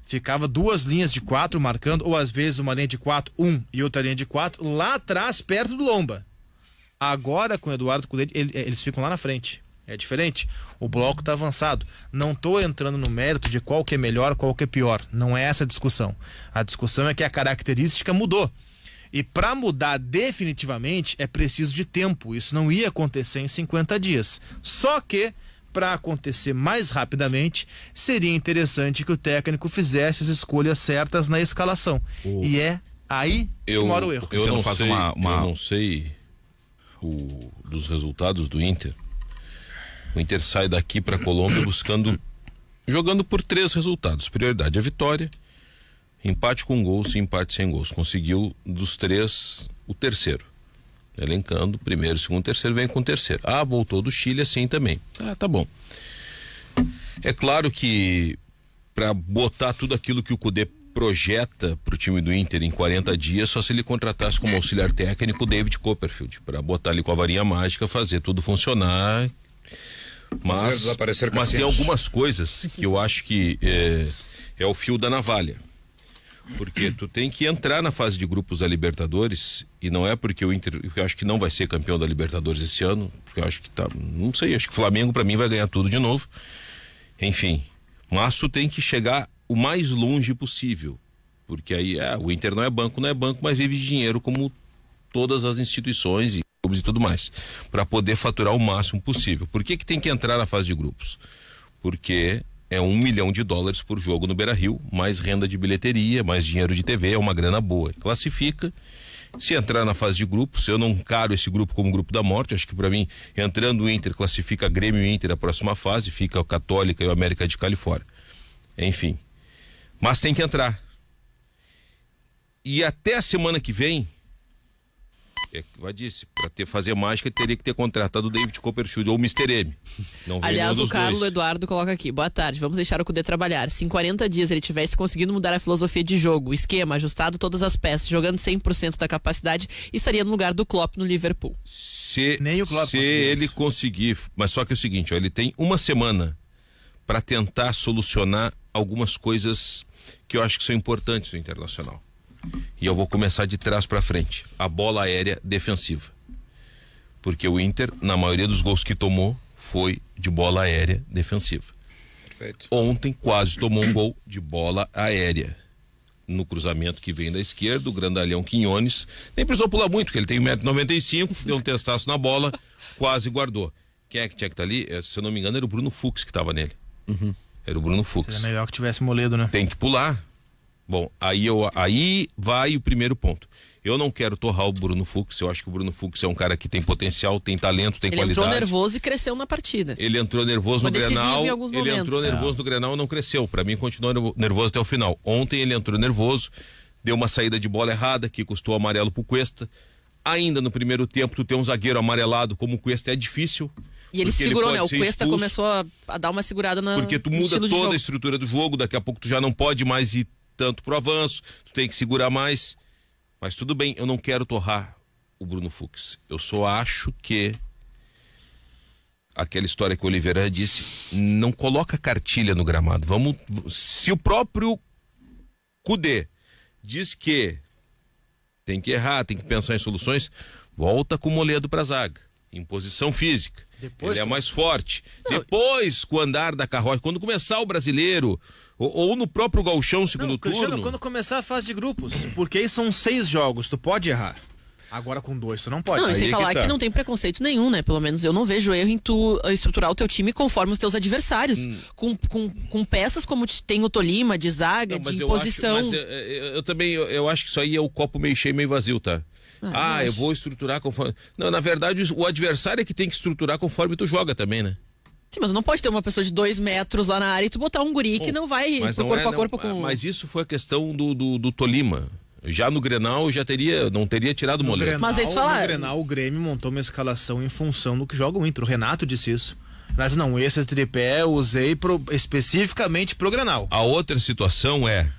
Ficava 2 linhas de 4 marcando, ou às vezes uma linha de 4, e outra linha de 4, lá atrás, perto do Lomba. Agora, com o Eduardo Cudê, eles ficam lá na frente. É diferente. O bloco está avançado. Não estou entrando no mérito de qual que é melhor, qual que é pior. Não é essa a discussão. A discussão é que a característica mudou. E para mudar definitivamente é preciso de tempo. Isso não ia acontecer em 50 dias. Só que para acontecer mais rapidamente, seria interessante que o técnico fizesse as escolhas certas na escalação. E é aí que mora o erro. Eu não sei dos resultados do Inter. O Inter sai daqui para Colômbia jogando por 3 resultados. Prioridade a vitória, empate com gols e empate sem gols. Conseguiu dos 3 o terceiro. Elencando, primeiro, segundo, terceiro, vem com o terceiro. Voltou do Chile assim também. Tá bom. É claro que para botar tudo aquilo que o Cudê projeta pro time do Inter em 40 dias, só se ele contratasse como auxiliar técnico o David Copperfield, para botar ali com a varinha mágica, fazer tudo funcionar. Mas tem algumas coisas que eu acho que é o fio da navalha. Porque tu tem que entrar na fase de grupos da Libertadores, e não é porque o Inter, eu acho que não vai ser campeão da Libertadores esse ano, porque eu acho que não sei, acho que o Flamengo para mim vai ganhar tudo de novo. Enfim, mas tu tem que chegar o mais longe possível, porque aí o Inter não é banco, mas vive de dinheiro como todas as instituições e clubes e tudo mais, para poder faturar o máximo possível. Por que tem que entrar na fase de grupos? Porque é $1 milhão por jogo no Beira-Rio, mais renda de bilheteria, mais dinheiro de TV, é uma grana boa. Classifica. Se entrar na fase de grupos, eu não encaro esse grupo como grupo da morte. Acho que para mim, entrando o Inter, classifica Grêmio e Inter a próxima fase, fica o Católica e o América de Cali fora. Enfim. Mas tem que entrar. E até a semana que vem, para fazer mágica, teria que ter contratado o David Copperfield ou o Mr. M. Não. Aliás, o Carlos Eduardo coloca aqui: boa tarde, vamos deixar o Cudê trabalhar. Se em 40 dias ele tivesse conseguido mudar a filosofia de jogo, o esquema, ajustado todas as peças, jogando 100% da capacidade, estaria no lugar do Klopp no Liverpool. Nem o Klopp ele conseguir, mas só que é o seguinte, ele tem uma semana para tentar solucionar algumas coisas que eu acho que são importantes no Internacional. E eu vou começar de trás para frente. A bola aérea defensiva. Porque o Inter, na maioria dos gols que tomou, foi de bola aérea defensiva. Perfeito. Ontem quase tomou um gol de bola aérea. no cruzamento que vem da esquerda, o grandalhão Quinones, nem precisou pular muito, porque ele tem 1,95 m, deu um testaço na bola, quase guardou. Quem é que tinha que estar ali? Se eu não me engano, era o Bruno Fux que estava nele. Era o Bruno Fux. Seria melhor que tivesse Moledo, né? Tem que pular. Bom, aí vai o primeiro ponto. Eu não quero torrar o Bruno Fux, eu acho que o Bruno Fux é um cara que tem potencial, tem talento, tem qualidade. Ele entrou nervoso e cresceu na partida. Ele entrou nervoso no Grenal, ele entrou nervoso no Grenal e não cresceu. Pra mim, continuou nervoso até o final. Ontem ele entrou nervoso, deu uma saída de bola errada, que custou amarelo pro Cuesta. Ainda no primeiro tempo, tu tem um zagueiro amarelado como o Cuesta é difícil. E ele segurou, né? O Cuesta começou a dar uma segurada na. Porque tu muda toda a estrutura do jogo, daqui a pouco tu já não pode mais ir tanto pro avanço, tu tem que segurar mais. Mas tudo bem, eu não quero torrar o Bruno Fux. Eu só acho que aquela história que o Oliveira disse, não coloca cartilha no gramado. Se o próprio Cudê diz que tem que errar, tem que pensar em soluções, volta com o Moledo pra zaga, em posição física. Ele é mais forte. Depois, com o andar da carroça, quando começar o Brasileiro, ou no próprio Gauchão, segundo turno. Quando começar a fase de grupos, porque aí são 6 jogos, tu pode errar. Agora com 2 tu não pode. Não, e sem falar que não tem preconceito nenhum, né? Pelo menos eu não vejo erro em tu estruturar o teu time conforme os teus adversários. Com peças como tem o Tolima, de zaga, de imposição. Eu também acho que isso aí é o copo meio cheio, meio vazio, tá? Eu vou estruturar conforme. Não, na verdade, o adversário é que tem que estruturar conforme tu joga também, né? Sim, mas não pode ter uma pessoa de 2 metros lá na área e tu botar um guri que não vai pro corpo a corpo com. Mas isso foi a questão do Tolima. Já no Grenal não teria tirado o Moledo. Mas eles falaram. No Grenal, o Grêmio montou uma escalação em função do que joga o Inter. O Renato disse isso. Mas não, esse tripé eu usei especificamente pro Grenal. A outra situação é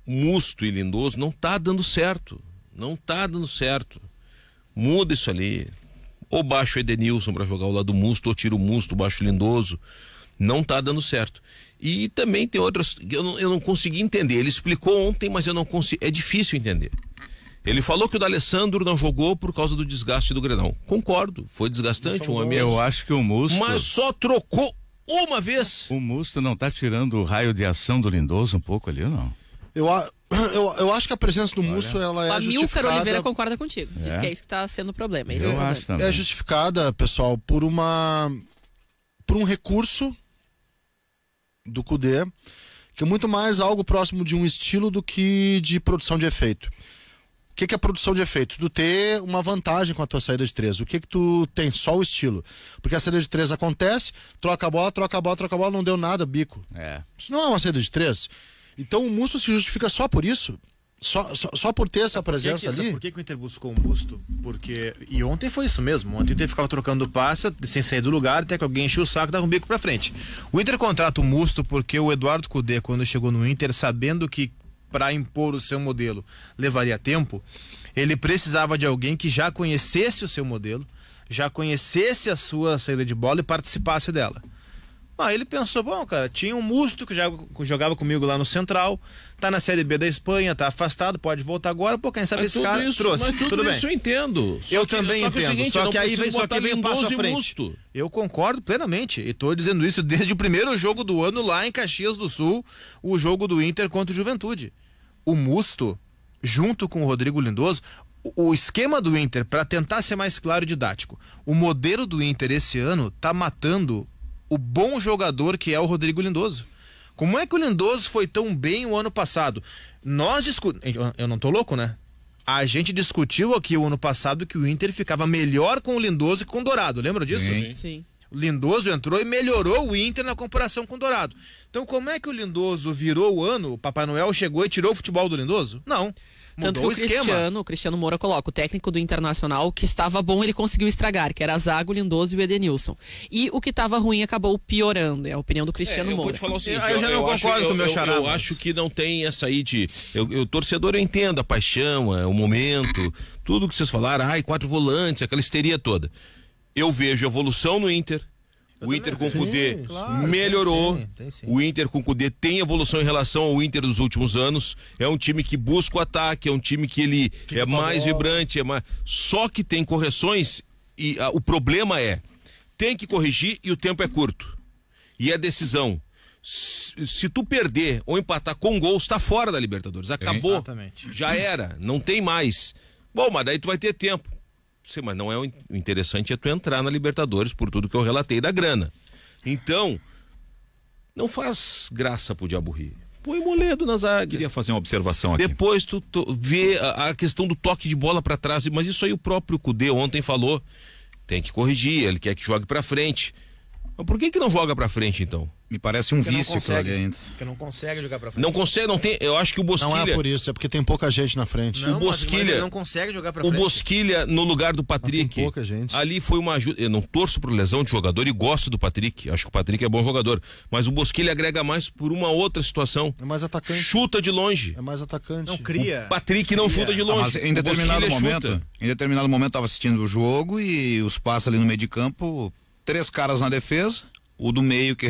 Musto e Lindoso não tá dando certo. Não tá dando certo. Muda isso ali. Ou baixa o Edenilson pra jogar ao lado do Musto, ou tira o Musto, baixa o Lindoso. Não tá dando certo. E também tem outras que eu não consegui entender. Ele explicou ontem, mas eu não consigo. É difícil entender. Ele falou que o D'Alessandro não jogou por causa do desgaste do Grenal. Concordo, foi desgastante um amigo. Eu acho que o Musto. Mas só trocou uma vez. O Musto não tá tirando o raio de ação do Lindoso um pouco ali, ou não? Eu acho que a presença do Musso ela é justificada. O Amilcar Oliveira concorda contigo. Diz que é isso que está sendo o problema. Eu acho também. É justificada, pessoal, por um recurso do Cudê, que é muito mais algo próximo de um estilo do que de produção de efeito. O que é produção de efeito? Tu ter uma vantagem com a tua saída de 3. O que tu tem? Só o estilo. Porque a saída de 3 acontece, troca a bola, não deu nada, bico. Isso não é uma saída de 3. Então o Musto se justifica só por isso? Só por ter essa presença ali? Por que o Inter buscou o Musto? E ontem foi isso mesmo. Ontem o Inter ficava trocando passa sem sair do lugar, até que alguém enchia o saco e dava um bico pra frente. O Inter contrata o Musto porque o Eduardo Cudê, quando chegou no Inter, sabendo que para impor o seu modelo levaria tempo, ele precisava de alguém que já conhecesse o seu modelo, já conhecesse a sua saída de bola e participasse dela. Aí ele pensou, bom, cara, tinha um Musto que jogava comigo lá no Central, tá na Série B da Espanha, tá afastado, pode voltar agora, pô, quem sabe esse cara trouxe. Mas tudo bem. Isso eu entendo. Eu também entendo, só que aí vem um passo à frente. Eu concordo plenamente, e tô dizendo isso desde o primeiro jogo do ano lá em Caxias do Sul, o jogo do Inter contra o Juventude. O Musto, junto com o Rodrigo Lindoso, o esquema do Inter, para tentar ser mais claro e didático, o modelo do Inter esse ano tá matando o bom jogador que é o Rodrigo Lindoso. Como é que o Lindoso foi tão bem o ano passado? Eu não tô louco, né? A gente discutiu aqui o ano passado que o Inter ficava melhor com o Lindoso que com o Dourado, lembra disso? Sim. O Lindoso entrou e melhorou o Inter na comparação com o Dourado. Então como é que o Lindoso virou o ano? O Papai Noel chegou e tirou o futebol do Lindoso? Não. Tanto que o Cristiano Moura coloca, o técnico do Internacional, que estava bom, ele conseguiu estragar, que era a zaga, o Lindoso e o Edenilson. E o que estava ruim acabou piorando, é a opinião do Cristiano Moura. Eu vou te falar o seguinte, eu já não concordo com o meu xará. Eu acho que não tem essa aí de... O torcedor, eu entendo a paixão, o momento, tudo que vocês falaram, 4 volantes, aquela histeria toda. Eu vejo evolução no Inter. O Inter com o Cudê melhorou. Sim. O Inter com o Cudê tem evolução em relação ao Inter dos últimos anos. É um time que busca o ataque, é um time que ele é mais vibrante, só que tem correções e o problema tem que corrigir e o tempo é curto. E a decisão. Se tu perder ou empatar com gols, tá fora da Libertadores. Acabou. Exatamente. Já era, não tem mais. Bom, mas daí tu vai ter tempo. Sim, mas não é o interessante é tu entrar na Libertadores por tudo que eu relatei da grana. Então, não faz graça pro diabo rir. Põe Moledo na zaga. Queria fazer uma observação aqui. Depois tu vê a questão do toque de bola pra trás, mas isso aí o próprio Cudê ontem falou. Tem que corrigir, ele quer que jogue pra frente. Mas por que não joga pra frente então? Me parece um vício aquilo ali ainda. Porque não consegue jogar pra frente. Não consegue, não tem. Eu acho que o Bosquilha. Não é por isso, é porque tem pouca gente na frente. Não, o Bosquilha. mas ele não consegue jogar pra frente. O Bosquilha no lugar do Patrick. Tem pouca gente. Ali foi uma ajuda. Eu não torço por lesão de jogador e gosto do Patrick. Acho que o Patrick é bom jogador. Mas o Bosquilha agrega mais por uma outra situação. É mais atacante. Chuta de longe. É mais atacante. Não cria. O Patrick não chuta de longe. Mas em determinado momento tava assistindo o jogo e os passes ali no meio de campo, 3 caras na defesa, o do meio que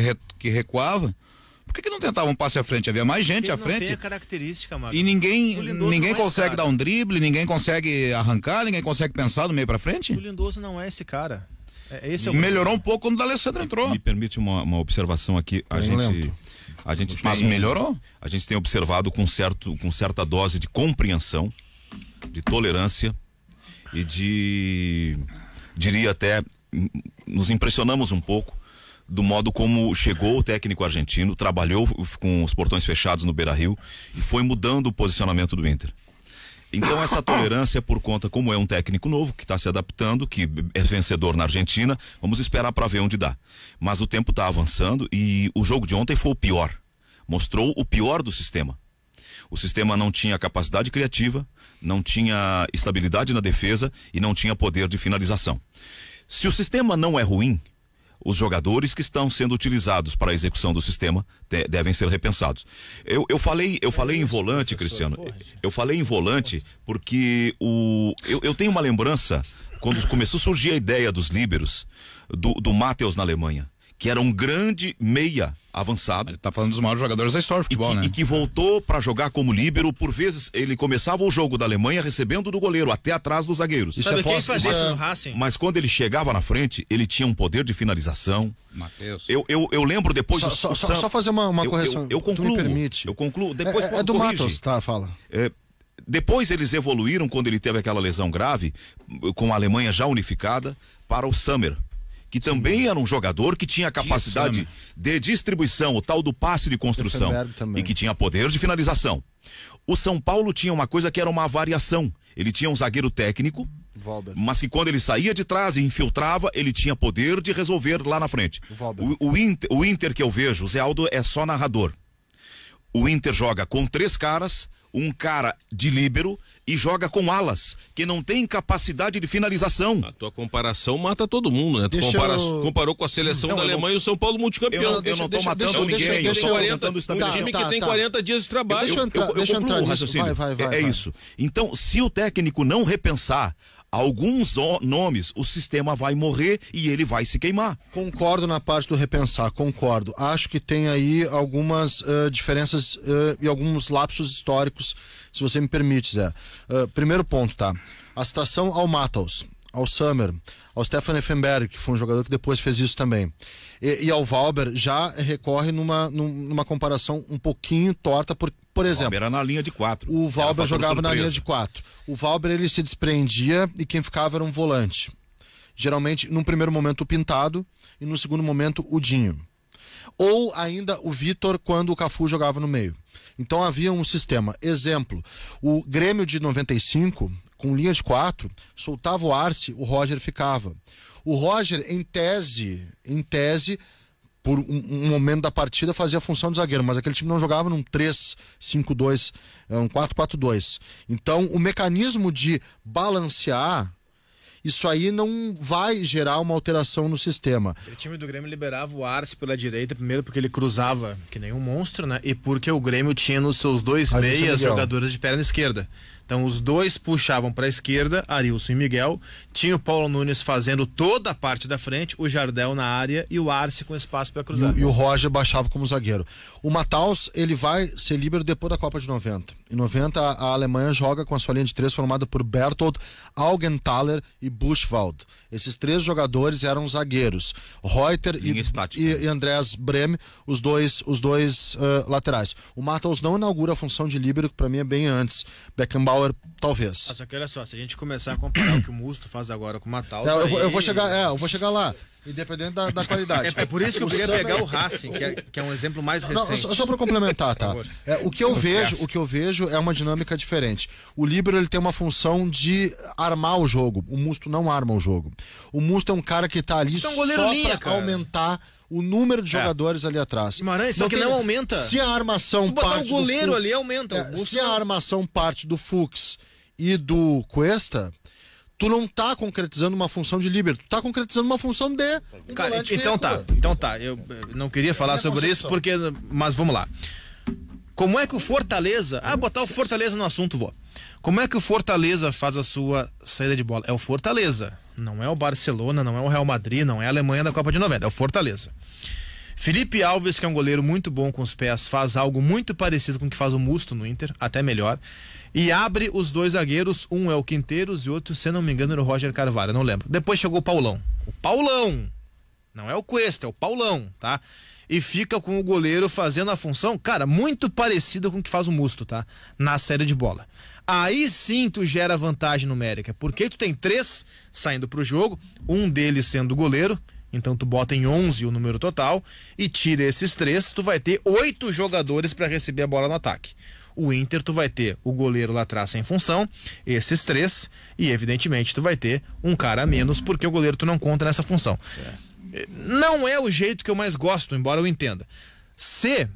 recuava. Por que não tentava um passe à frente? Havia mais gente à frente. Não tem a característica, Marcos. E ninguém consegue dar um drible, ninguém consegue arrancar, ninguém consegue pensar do meio pra frente. O Lindoso não é esse cara. Esse é o melhorou um pouco quando o D'Alessandro entrou. Me permite uma observação aqui. A gente Mas melhorou. A gente tem observado com certa dose de compreensão, de tolerância e diria até, nos impressionamos um pouco do modo como chegou o técnico argentino, trabalhou com os portões fechados no Beira-Rio e foi mudando o posicionamento do Inter. Então essa tolerância é por conta, como é um técnico novo que está se adaptando, que é vencedor na Argentina, vamos esperar para ver onde dá. Mas o tempo está avançando e o jogo de ontem foi o pior. Mostrou o pior do sistema. O sistema não tinha capacidade criativa, não tinha estabilidade na defesa e não tinha poder de finalização. Se o sistema não é ruim, os jogadores que estão sendo utilizados para a execução do sistema devem ser repensados. Eu falei em volante, Cristiano. Eu falei em volante porque eu tenho uma lembrança quando começou a surgir a ideia dos líberos do Matheus na Alemanha, que era um grande meia avançado. Ele tá falando dos maiores jogadores da história do futebol, né? E que voltou para jogar como líbero. Por vezes ele começava o jogo da Alemanha recebendo do goleiro até atrás dos zagueiros. Sabe quem fazia isso no Racing? Mas quando ele chegava na frente, ele tinha um poder de finalização. Mateus. Eu lembro depois só fazer uma correção. Eu concluo. Tu me permite? Eu concluo. Depois é do Matheus, tá? Fala. Depois eles evoluíram quando ele teve aquela lesão grave, com a Alemanha já unificada, para o Sommer, que também era um jogador que tinha capacidade de distribuição, o tal do passe de construção, e que tinha poder de finalização. O São Paulo tinha uma coisa que era uma variação. Ele tinha um zagueiro técnico, mas que quando ele saía de trás e infiltrava, ele tinha poder de resolver lá na frente. O Inter que eu vejo, o Zé Aldo é só narrador. O Inter joga com 3 caras, um cara de líbero e joga com alas, que não tem capacidade de finalização. A tua comparação mata todo mundo, né? Tu comparou com a seleção da Alemanha e o São Paulo multicampeão. Eu não tô matando ninguém, eu tô tentando estabelecer. Um time que tem 40 dias de trabalho. Deixa eu entrar o raciocínio. Vai. Isso. Então, se o técnico não repensar alguns nomes, o sistema vai morrer e ele vai se queimar. Concordo na parte do repensar, concordo. Acho que tem aí algumas diferenças e alguns lapsos históricos, se você me permite, Zé. Primeiro ponto, tá? A citação ao Matheus, ao Sommer, ao Stefan Effenberg, que foi um jogador que depois fez isso também, e ao Valber, já recorre numa comparação um pouquinho torta, por exemplo, o Valber era na linha de 4. O Valber jogava na linha de 4. O Valber, ele se desprendia e quem ficava era um volante. Geralmente, num primeiro momento, o Pintado e no segundo momento, o Dinho. Ou ainda o Vitor, quando o Cafu jogava no meio. Então havia um sistema. Exemplo, o Grêmio de 95, com linha de 4, soltava o Arce, o Roger ficava. O Roger, em tese, por um momento da partida fazia a função de zagueiro, mas aquele time não jogava num 3-5-2, um 4-4-2. Então, o mecanismo de balancear, isso aí não vai gerar uma alteração no sistema. O time do Grêmio liberava o Arce pela direita, primeiro porque ele cruzava que nem um monstro, né? E porque o Grêmio tinha nos seus 2 meias jogadores de perna esquerda. Então Então os dois puxavam para a esquerda, Arilson e Miguel. Tinha o Paulo Nunes fazendo toda a parte da frente, o Jardel na área e o Arce com espaço para cruzar. E o Roger baixava como zagueiro. O Matthaus, ele vai ser líbero depois da Copa de 90. Em 90, a Alemanha joga com a sua linha de 3 formada por Berthold, Augenthaler e Buchwald. Esses 3 jogadores eram zagueiros. Reuter e Andreas Brehme, os dois laterais. O Matthaus não inaugura a função de líbero, que para mim é bem antes. Beckenbauer, talvez. Só que olha só, se a gente começar a comparar o que o Musto faz agora com o Matthaus... eu vou chegar lá. Independente da qualidade. É por isso que eu queria pegar o Racing, que é um exemplo mais recente. Não, só para complementar, tá? O que eu vejo é uma dinâmica diferente. O líbero, ele tem uma função de armar o jogo. O Musto não arma o jogo. O Musto é um cara que tá ali só para aumentar o número de jogadores ali atrás. Guimarães, só que não aumenta. Se a armação parte o goleiro ali aumenta. Se a armação parte do Fuchs e do Cuesta, tu não tá concretizando uma função de líbero, tu tá concretizando uma função de... Cara, então tá. Eu não queria falar sobre isso, mas vamos lá. Como é que o Fortaleza... botar o Fortaleza no assunto, vó. Como é que o Fortaleza faz a sua saída de bola? É o Fortaleza. Não é o Barcelona, não é o Real Madrid, não é a Alemanha da Copa de 90, é o Fortaleza. Felipe Alves, que é um goleiro muito bom com os pés, faz algo muito parecido com o que faz o Musto no Inter, até melhor. E abre os 2 zagueiros, um é o Quinteiros e outro, se não me engano, era o Roger Carvalho, não lembro. Depois chegou o Paulão. O Paulão! Não é o Cuesta, é o Paulão, tá? E fica com o goleiro fazendo a função, cara, muito parecida com o que faz o Musto, tá? Na série de bola. Aí sim tu gera vantagem numérica, porque tu tem 3 saindo pro jogo, um deles sendo o goleiro, então tu bota em 11 o número total e tira esses 3, tu vai ter 8 jogadores para receber a bola no ataque. O Inter, tu vai ter o goleiro lá atrás sem função, esses 3, e evidentemente tu vai ter um cara a menos, porque o goleiro tu não conta nessa função. Não é o jeito que eu mais gosto, embora eu entenda. Se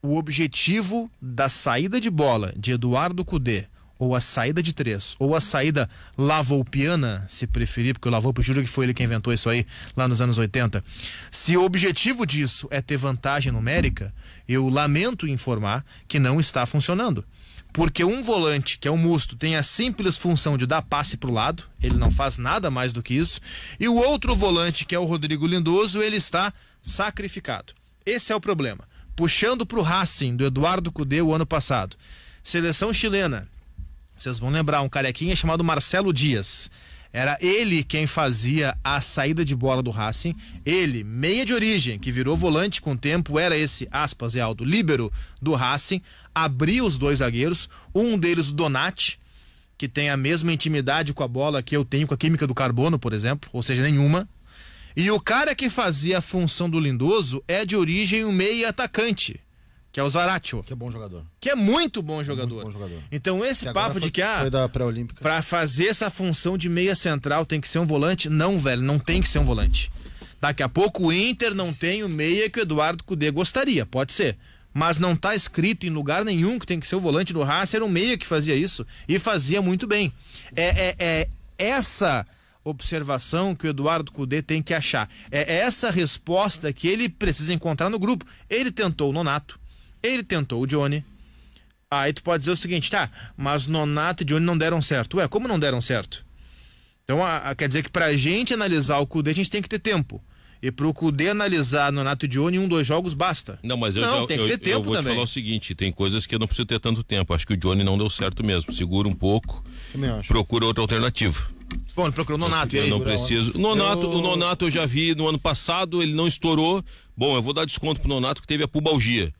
o objetivo da saída de bola de Eduardo Cudê, ou a saída de 3, ou a saída lavoupiana, se preferir, porque o Lavoupe, juro que foi ele que inventou isso aí lá nos anos 80. Se o objetivo disso é ter vantagem numérica, eu lamento informar que não está funcionando. Porque um volante, que é o Musto, tem a simples função de dar passe pro lado, ele não faz nada mais do que isso, e o outro volante, que é o Rodrigo Lindoso, ele está sacrificado. Esse é o problema. Puxando pro Racing, do Eduardo Cudê, o ano passado. Seleção chilena. Vocês vão lembrar, um carequinha chamado Marcelo Dias. Era ele quem fazia a saída de bola do Racing. Ele, meia de origem, que virou volante com o tempo, era esse, aspas, Aldo, líbero do Racing. Abria os 2 zagueiros, um deles o Donati, que tem a mesma intimidade com a bola que eu tenho com a química do carbono, por exemplo, ou seja, nenhuma. E o cara que fazia a função do Lindoso é de origem um meia atacante, que é o Zaratio. Que é bom jogador. Que é muito bom jogador. Muito bom jogador. Então esse que papo de que da pré-olímpica, pra fazer essa função de meia central tem que ser um volante, não, velho, não tem que ser um volante. Daqui a pouco o Inter não tem o meia que o Eduardo Cudê gostaria, pode ser. Mas não tá escrito em lugar nenhum que tem que ser o volante do Racing, era um meia que fazia isso e fazia muito bem. É essa observação que o Eduardo Cudê tem que achar. É essa resposta que ele precisa encontrar no grupo. Ele tentou o Nonato, ele tentou o Johnny. Aí tu pode dizer o seguinte, tá, mas Nonato e Johnny não deram certo. Ué, como não deram certo? Então quer dizer que pra gente analisar o Cudê a gente tem que ter tempo. E pro Cudê analisar Nonato e Johnny, 1, 2 jogos basta. Não, mas tem que ter tempo eu vou também. te falar o seguinte, tem coisas que eu não preciso ter tanto tempo. Acho que o Johnny não deu certo mesmo. Segura um pouco, procura outra alternativa. Bom, ele procurou o Nonato. Eu não preciso. O Nonato eu já vi no ano passado, ele não estourou. Bom, eu vou dar desconto pro Nonato que teve a pubalgia.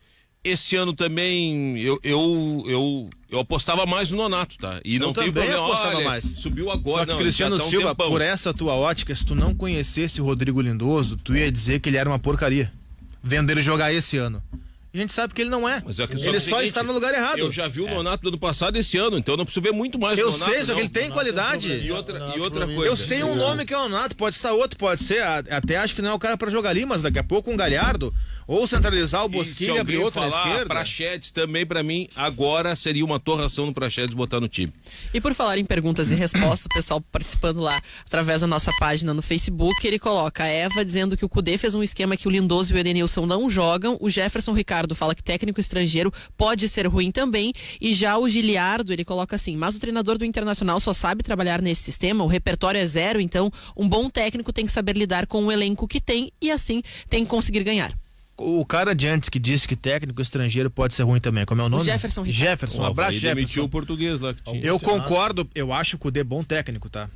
Esse ano também eu apostava mais no Nonato, tá? E não tem problema. Apostava mais. Subiu agora. Só que Cristiano Silva, por essa tua ótica, se tu não conhecesse o Rodrigo Lindoso, tu ia dizer que ele era uma porcaria. Vendo ele jogar esse ano. E a gente sabe que ele não é. Mas é que ele só está no lugar errado. Eu já vi o Nonato do ano passado esse ano, então eu não preciso ver muito mais do Nonato. Eu sei, só que ele tem qualidade. E outra coisa. Eu tenho um nome que é o Nonato, pode estar outro, pode ser. Até acho que não é o cara para jogar ali, mas daqui a pouco um Galhardo, Ou centralizar o Bosquilha e abrir outro na esquerda. Praxedes também, pra mim, agora seria uma torração no Praxedes botar no time. E por falar em perguntas e respostas, o pessoal participando lá através da nossa página no Facebook, ele coloca a Eva dizendo que o Cudê fez um esquema que o Lindoso e o Edenilson não jogam. O Jefferson Ricardo fala que técnico estrangeiro pode ser ruim também. E já o Giliardo, ele coloca assim, mas o treinador do Internacional só sabe trabalhar nesse sistema, o repertório é zero, então um bom técnico tem que saber lidar com o elenco que tem e assim tem que conseguir ganhar. O cara de antes que disse que técnico estrangeiro pode ser ruim também, como é o nome? O Jefferson Ricardo. Jefferson, um abraço, Jefferson. Demitiu o português lá que tinha. Eu concordo, eu acho o Cudê bom técnico, tá?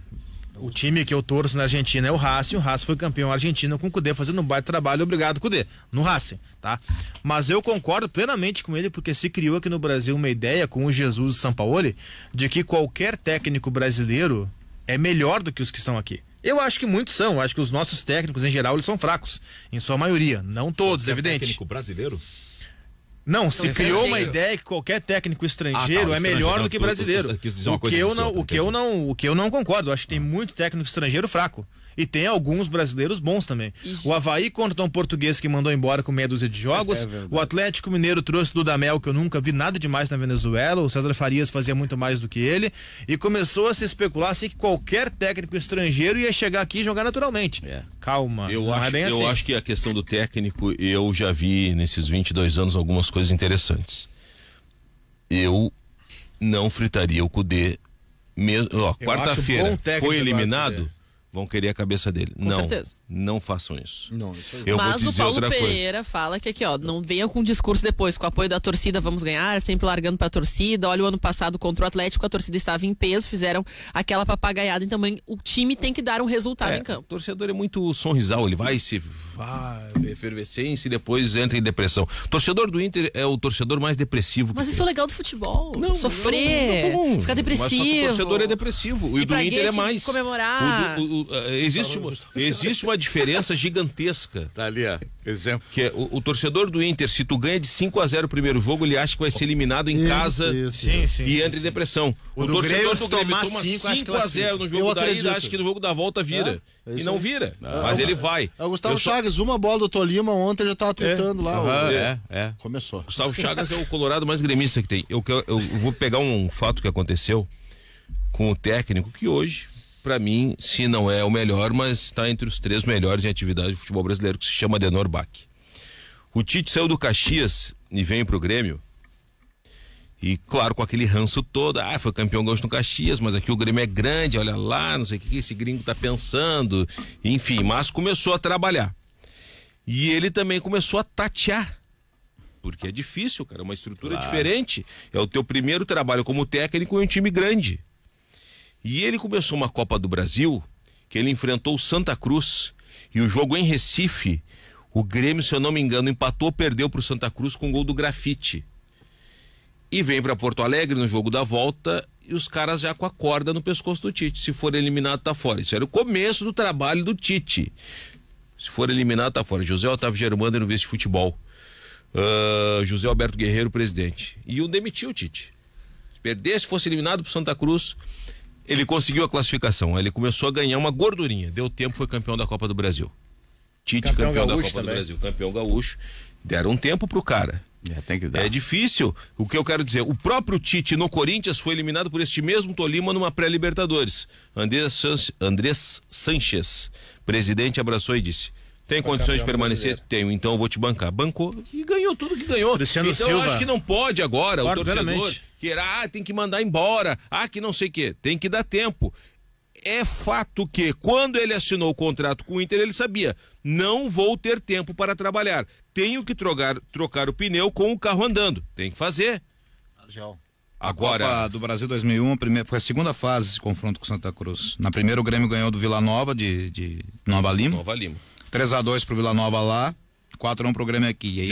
O time que eu torço na Argentina é o Racing foi campeão argentino com o Cudê fazendo um baita trabalho, obrigado Cudê, no Racing, tá? Mas eu concordo plenamente com ele porque se criou aqui no Brasil uma ideia com o Jesus Sampaoli de que qualquer técnico brasileiro é melhor do que os que estão aqui. Eu acho que muitos são, acho que os nossos técnicos em geral eles são fracos, em sua maioria, não todos, evidente. Técnico brasileiro? Não, se criou uma ideia que qualquer técnico estrangeiro é melhor do que brasileiro. O que eu não concordo, acho que tem muito técnico estrangeiro fraco. E tem alguns brasileiros bons também. O Avaí contra um português que mandou embora com meia dúzia de jogos. O Atlético Mineiro trouxe do Dudamel, que eu nunca vi nada demais na Venezuela. O César Farias fazia muito mais do que ele. E começou a se especular assim que qualquer técnico estrangeiro ia chegar aqui e jogar naturalmente. Calma, eu acho que a questão do técnico, eu já vi nesses 22 anos algumas coisas interessantes. Eu não fritaria o Cudê mesmo. Quarta-feira foi eliminado. Vão querer a cabeça dele. Com certeza. Não façam isso. Não, isso aí. Eu Mas vou dizer o Paulo outra Pereira fala que aqui, ó, não venha com discurso depois, com o apoio da torcida vamos ganhar, sempre largando pra torcida. Olha, o ano passado contra o Atlético, a torcida estava em peso, fizeram aquela papagaiada, então o time tem que dar um resultado em campo. O torcedor é muito sonrisal, ele vai efervescência e depois entra em depressão. O torcedor do Inter é o torcedor mais depressivo. Mas isso é o legal do futebol. Sofrer, ficar depressivo. Mas só que o torcedor é depressivo. E o do Inter é mais. Comemorar. Existe uma diferença gigantesca. Tá ali, ó, exemplo. Que é o torcedor do Inter, se tu ganha de 5-0 o primeiro jogo, ele acha que vai ser eliminado em casa e entra em depressão. O torcedor do Grêmio toma 5-0 no jogo da ida, acha que no jogo da volta vira. E não vira. Mas ele vai. O Gustavo Chagas, uma bola do Tolima ontem já tava tweetando lá. Começou. Gustavo Chagas é o colorado mais gremista que tem. Eu vou pegar um fato que aconteceu com o técnico que hoje, pra mim, se não é o melhor, mas está entre os 3 melhores em atividade de futebol brasileiro, que se chama Adenor Bach. O Tite saiu do Caxias e veio pro Grêmio. E claro, com aquele ranço todo, foi campeão gaúcho no Caxias, mas aqui o Grêmio é grande, olha lá, não sei o que esse gringo tá pensando, enfim, mas começou a trabalhar. E ele também começou a tatear, porque é difícil, cara, uma estrutura diferente, é o teu primeiro trabalho como técnico em um time grande. E ele começou uma Copa do Brasil, que ele enfrentou o Santa Cruz, e o jogo em Recife, o Grêmio, se eu não me engano, empatou, perdeu pro Santa Cruz com um gol do Grafite. E vem para Porto Alegre no jogo da volta e os caras já com a corda no pescoço do Tite. Se for eliminado, tá fora. Isso era o começo do trabalho do Tite. Se for eliminado, tá fora. José Otávio Germano no vice de futebol. José Alberto Guerreiro, presidente. E um demitiu o Tite. Se perdesse, fosse eliminado pro Santa Cruz, ele conseguiu a classificação. Ele começou a ganhar uma gordurinha. Deu tempo, foi campeão da Copa do Brasil. Tite, campeão da Copa do Brasil. Campeão gaúcho. Deram um tempo pro cara. Tem que dar. É difícil. O que eu quero dizer, o próprio Tite no Corinthians foi eliminado por este mesmo Tolima numa pré-Libertadores. Andrés Sanches, presidente, abraçou e disse: tem condições de permanecer? Brasileiro. Tenho, então eu vou te bancar. Bancou e ganhou tudo que ganhou. Cristiano então Silva. Eu acho que não pode agora o torcedor querer, tem que mandar embora, que não sei o quê. Tem que dar tempo. É fato que quando ele assinou o contrato com o Inter, ele sabia, não vou ter tempo para trabalhar. Tenho que trocar o pneu com o carro andando. Tem que fazer. Agora, a Copa do Brasil 2001 foi a segunda fase desse confronto com Santa Cruz. Na primeira o Grêmio ganhou do Vila Nova de Nova Lima. 3-2 pro Vila Nova lá, 4-1 pro Grêmio aqui. E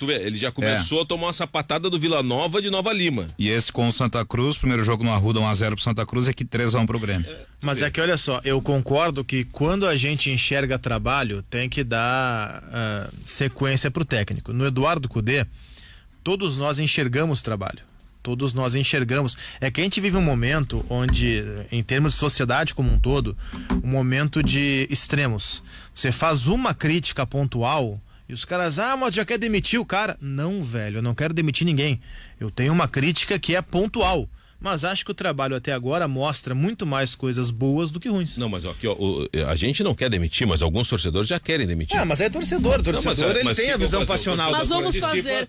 ele já começou a tomar uma sapatada do Vila Nova de Nova Lima. E esse com o Santa Cruz, primeiro jogo no Arruda, 1-0 pro Santa Cruz, e aqui 3-1 pro Grêmio. Mas é que olha só, eu concordo que quando a gente enxerga trabalho, tem que dar sequência pro técnico. No Eduardo Cudê, todos nós enxergamos trabalho. Todos nós enxergamos. É que a gente vive um momento onde, em termos de sociedade como um todo, um momento de extremos. Você faz uma crítica pontual E os caras, mas já quer demitir o cara. Não, velho, eu não quero demitir ninguém. Eu tenho uma crítica que é pontual. Mas acho que o trabalho até agora mostra muito mais coisas boas do que ruins. Não, mas aqui, ó, a gente não quer demitir, mas alguns torcedores já querem demitir. Mas é torcedor. O torcedor, ele tem a visão passional. Mas vamos fazer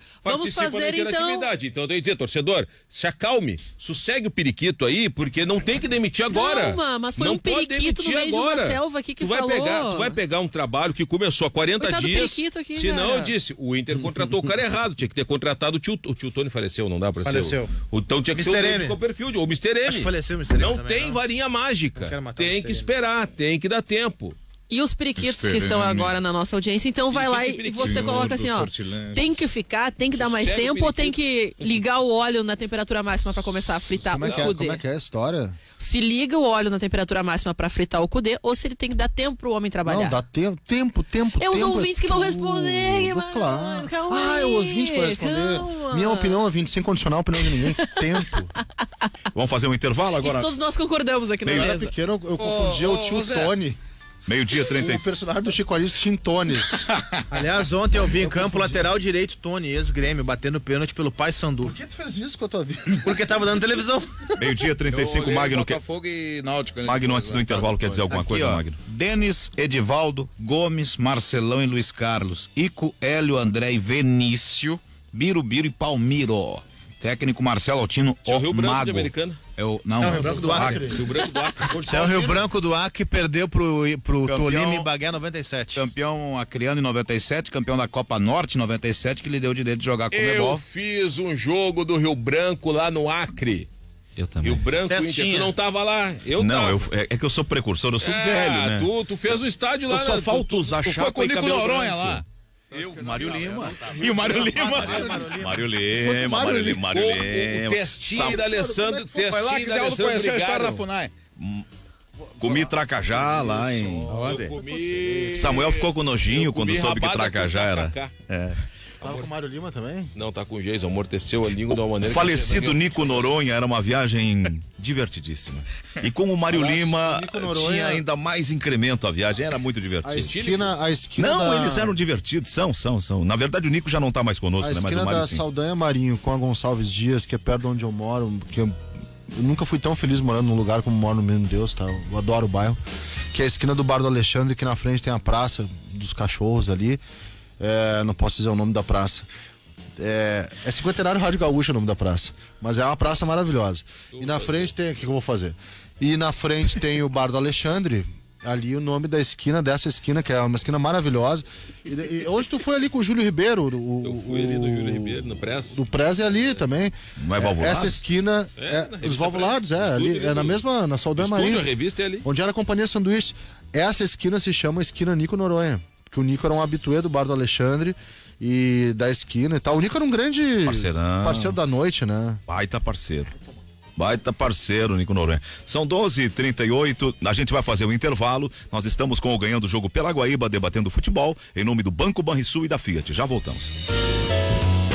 então. Então eu tenho que dizer, torcedor, se acalme, sossegue o periquito aí, porque não tem que demitir agora. Calma, mas foi não um periquito no meio agora. de uma selva aqui que falou. Tu vai pegar um trabalho que começou há 40 Coitado dias. aqui, senão cara. eu disse, o Inter contratou o cara errado, tinha que ter contratado o tio Tony faleceu, não dá pra Faleceu. ser. Então tinha que ser o Copperfield ou o Mr. M. Acho que faleceu o Mr. M Não também, tem varinha mágica. Tem que esperar, tem que dar tempo. E os periquitos que estão agora na nossa audiência, então vai lá e você coloca assim, ó, tem que ficar, tem que dar mais tempo ou tem que ligar o óleo na temperatura máxima para começar a fritar o cudê? Como é que é a história? Se liga o óleo na temperatura máxima para fritar o cudê ou se ele tem que dar tempo pro homem trabalhar? Não, dá tempo. É os ouvintes que vão responder, mano. Claro. Calma aí, o ouvinte vai responder. calma. Minha opinião, ouvinte, sem condicionar a opinião de ninguém. Tempo. Vamos fazer um intervalo agora? Isso todos nós concordamos aqui na Eu era mesa. pequeno, eu confundia o tio Tony. Meio-dia, O 35. personagem do Chico Anísio, Tim Tones. Aliás, ontem eu vi em campo lateral direito Tony, ex-Grêmio, batendo pênalti pelo Paysandu. Por que tu fez isso com a tua vida? Porque tava dando televisão. Meio-dia, 35, Magno. Botafogo e Náutico. Magno, antes do intervalo, quer dizer alguma Aqui, coisa, ó, Magno? Denis, Edivaldo, Gomes, Marcelão e Luiz Carlos, Ico, Hélio, André e Venício, Birubiru e Palmiro. Técnico Marcelo Altino, É o Rio Branco Mago. de Americana. É o Rio Branco do Acre. Rio Branco do Acre. É o Rio Branco do Acre, perdeu pro Tolima e Bagué 97. Campeão acreano em 97, campeão da Copa Norte em 97, que lhe deu o direito de jogar com o Eu Rebol. fiz um jogo do Rio Branco lá no Acre. Eu também. Rio Branco, Inter, tu não tava lá. Eu Não, tava. é que eu sou precursor, eu sou velho, né? Tu fez o estádio lá. Eu só falta usar Foi chapa com o e Nico cabelo Noronha branco. lá. Mário Lima. E o Mário Lima. Mário Lima. O Testinho da Alessandro. Foi lá que Zé Aldo conheceu a história da FUNAI. Comi tracajá lá em... Samuel ficou com nojinho quando soube que tracajá era. Tava com o Mário Lima também? Não, tá com Geis, amorteceu a língua de uma O maneira... falecido Nico Noronha era uma viagem divertidíssima. E com o Mário Lima Nico Noronha- tinha ainda mais incremento a viagem, era muito A divertido. esquina Não, da... eles eram divertidos, são. Na verdade o Nico já não tá mais conosco, A né? Mas esquina o Mário da sim. Saldanha Marinho com a Gonçalves Dias, que é perto de onde eu moro, que eu nunca fui tão feliz morando num lugar como moro no Menino Deus, tá? Eu adoro o bairro. Que é a esquina do Bar do Alexandre, que na frente tem a praça dos cachorros ali. Não posso dizer o nome da praça. É Cinquentenário Rádio Gaúcha o nome da praça. Mas é uma praça maravilhosa. E na frente tem... O que eu vou fazer? E na frente tem o Bar do Alexandre. Ali o nome da esquina, dessa esquina, que é uma esquina maravilhosa. E onde tu foi ali com o Júlio Ribeiro? Eu fui ali no Júlio Ribeiro, no Press. Do Prez é ali também. Não é Valvulados? Essa esquina na os revista Valvulados, Press. ali, Estúdio ali na do- mesma, na Saldanha Estúdio, Marinho. a revista é ali. Onde era a Companhia Sanduíche. Essa esquina se chama Esquina Nico Noronha. Porque o Nico era um habituê do Bar do Alexandre e da esquina e tal. O Nico era um grande Parceirão. parceiro da noite, né? Baita parceiro, Nico Noronha. São 12h38, a gente vai fazer o intervalo. Nós estamos com o Ganhando o Jogo pela Guaíba, debatendo futebol, em nome do Banco Banrisul e da Fiat. Já voltamos.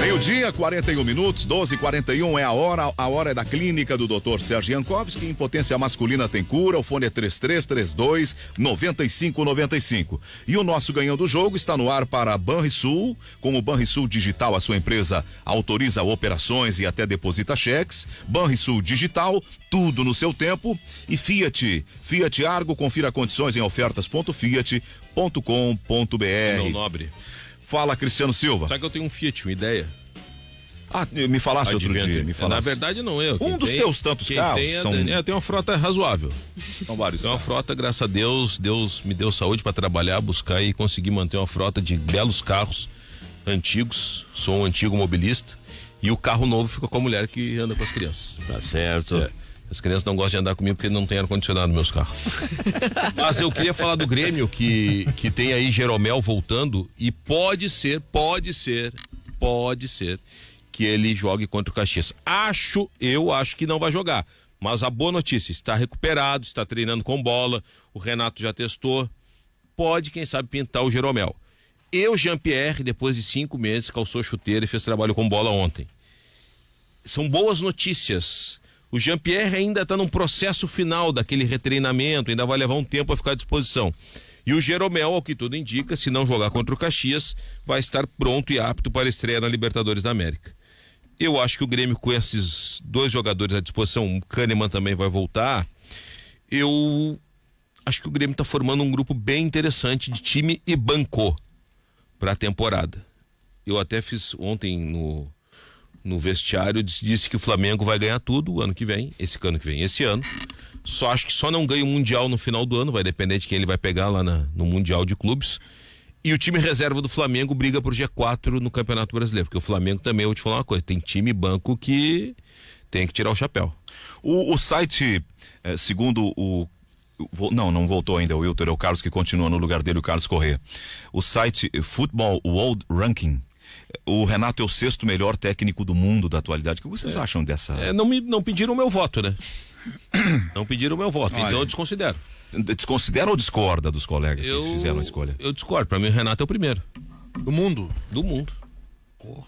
Meio-dia, 41 minutos, 12h41 é a hora é da clínica do Dr. Sérgio Jankowski. Impotência masculina tem cura, o fone é 3332-9595. E o nosso Ganhando o Jogo está no ar para a Banrisul. Com o Banrisul Digital, a sua empresa autoriza operações e até deposita cheques. Banrisul Digital, tudo no seu tempo. E Fiat Argo, confira condições em ofertas.fiat.com.br. Meu nobre. Fala, Cristiano Silva. Sabe que eu tenho um Fiat, uma ideia? Me falasse outro Advento. dia. Me falasse. Na verdade, não eu. Um dos teus tantos carros Tem uma frota razoável. São vários. Tem uma frota, graças a Deus, Deus me deu saúde para trabalhar, buscar e conseguir manter uma frota de belos carros antigos. Sou um antigo mobilista. E o carro novo fica com a mulher que anda com as crianças. Tá certo. As crianças não gostam de andar comigo porque não tem ar-condicionado nos meus carros. Mas eu queria falar do Grêmio, que tem aí Jeromel voltando e pode ser que ele jogue contra o Caxias. Eu acho que não vai jogar. Mas a boa notícia, está recuperado, está treinando com bola, o Renato já testou. Pode, quem sabe, pintar o Jeromel. Jean-Pierre, depois de 5 meses, calçou chuteira e fez trabalho com bola ontem. São boas notícias. O Jean-Pierre ainda está num processo final daquele retreinamento, ainda vai levar um tempo a ficar à disposição. E o Jeromel, ao que tudo indica, se não jogar contra o Caxias, vai estar pronto e apto para a estreia na Libertadores da América. Eu acho que o Grêmio, com esses 2 jogadores à disposição, o Kahneman também vai voltar, eu acho que o Grêmio está formando um grupo bem interessante de time e banco para a temporada. Eu até fiz ontem no vestiário, disse que o Flamengo vai ganhar tudo esse ano. Só acho que só não ganha o Mundial no final do ano, vai depender de quem ele vai pegar lá no Mundial de Clubes. E o time reserva do Flamengo briga por G4 no Campeonato Brasileiro, porque o Flamengo também, eu vou te falar uma coisa, tem time e banco que tem que tirar o chapéu. O site, segundo não voltou ainda o Wilton, é o Carlos que continua no lugar dele, o Carlos Corrêa. O site Football World Ranking, o Renato é o 6º melhor técnico do mundo da atualidade. O que vocês acham dessa? Não pediram o meu voto, né? Não pediram o meu voto, então eu desconsidero. Desconsidera ou discorda dos colegas que fizeram a escolha? Eu discordo, pra mim o Renato é o primeiro. Do mundo? Do mundo. Pô.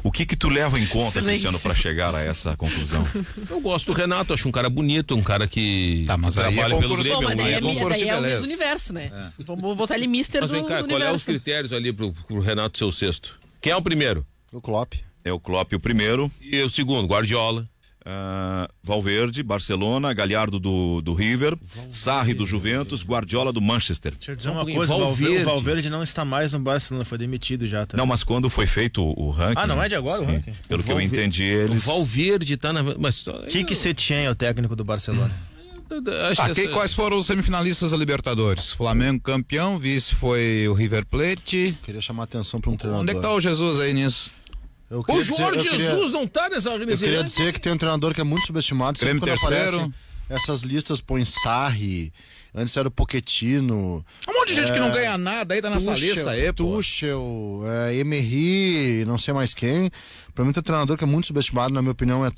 O que tu leva em conta, Cristiano, para chegar a essa conclusão? Eu gosto do Renato, acho um cara bonito, um cara que trabalha pelo Grêmio. Daí é o Miss Universo, né? Vamos botar ele Mister do universo. Qual é os critérios ali pro Renato ser o 6º? Quem é o primeiro? O Klopp. É o Klopp o primeiro. E o segundo? Guardiola. Valverde, Barcelona, Galhardo do River, Sarri do Juventus, Guardiola do Manchester. Deixa eu dizer uma coisa, o Valverde não está mais no Barcelona, foi demitido já. Tá? Não, mas quando foi feito o ranking... não é de agora o ranking? Pelo que eu entendi, eles... O Valverde tá na... Kike Setien é o técnico do Barcelona. Quais foram os semifinalistas da Libertadores? Flamengo campeão, vice foi o River Plate. Queria chamar a atenção para um treinador. Onde é que tá o Jesus aí nisso? O Jorge Jesus não tá nessa... Eu queria dizer que tem um treinador que é muito subestimado. Grêmio terceiro. Essas listas põem Sarri, antes era o Pochettino. Um monte de gente que não ganha nada aí, tá nessa lista aí, pô. Tuchel, Emery, não sei mais quem. Pra mim tem um treinador que é muito subestimado, na minha opinião é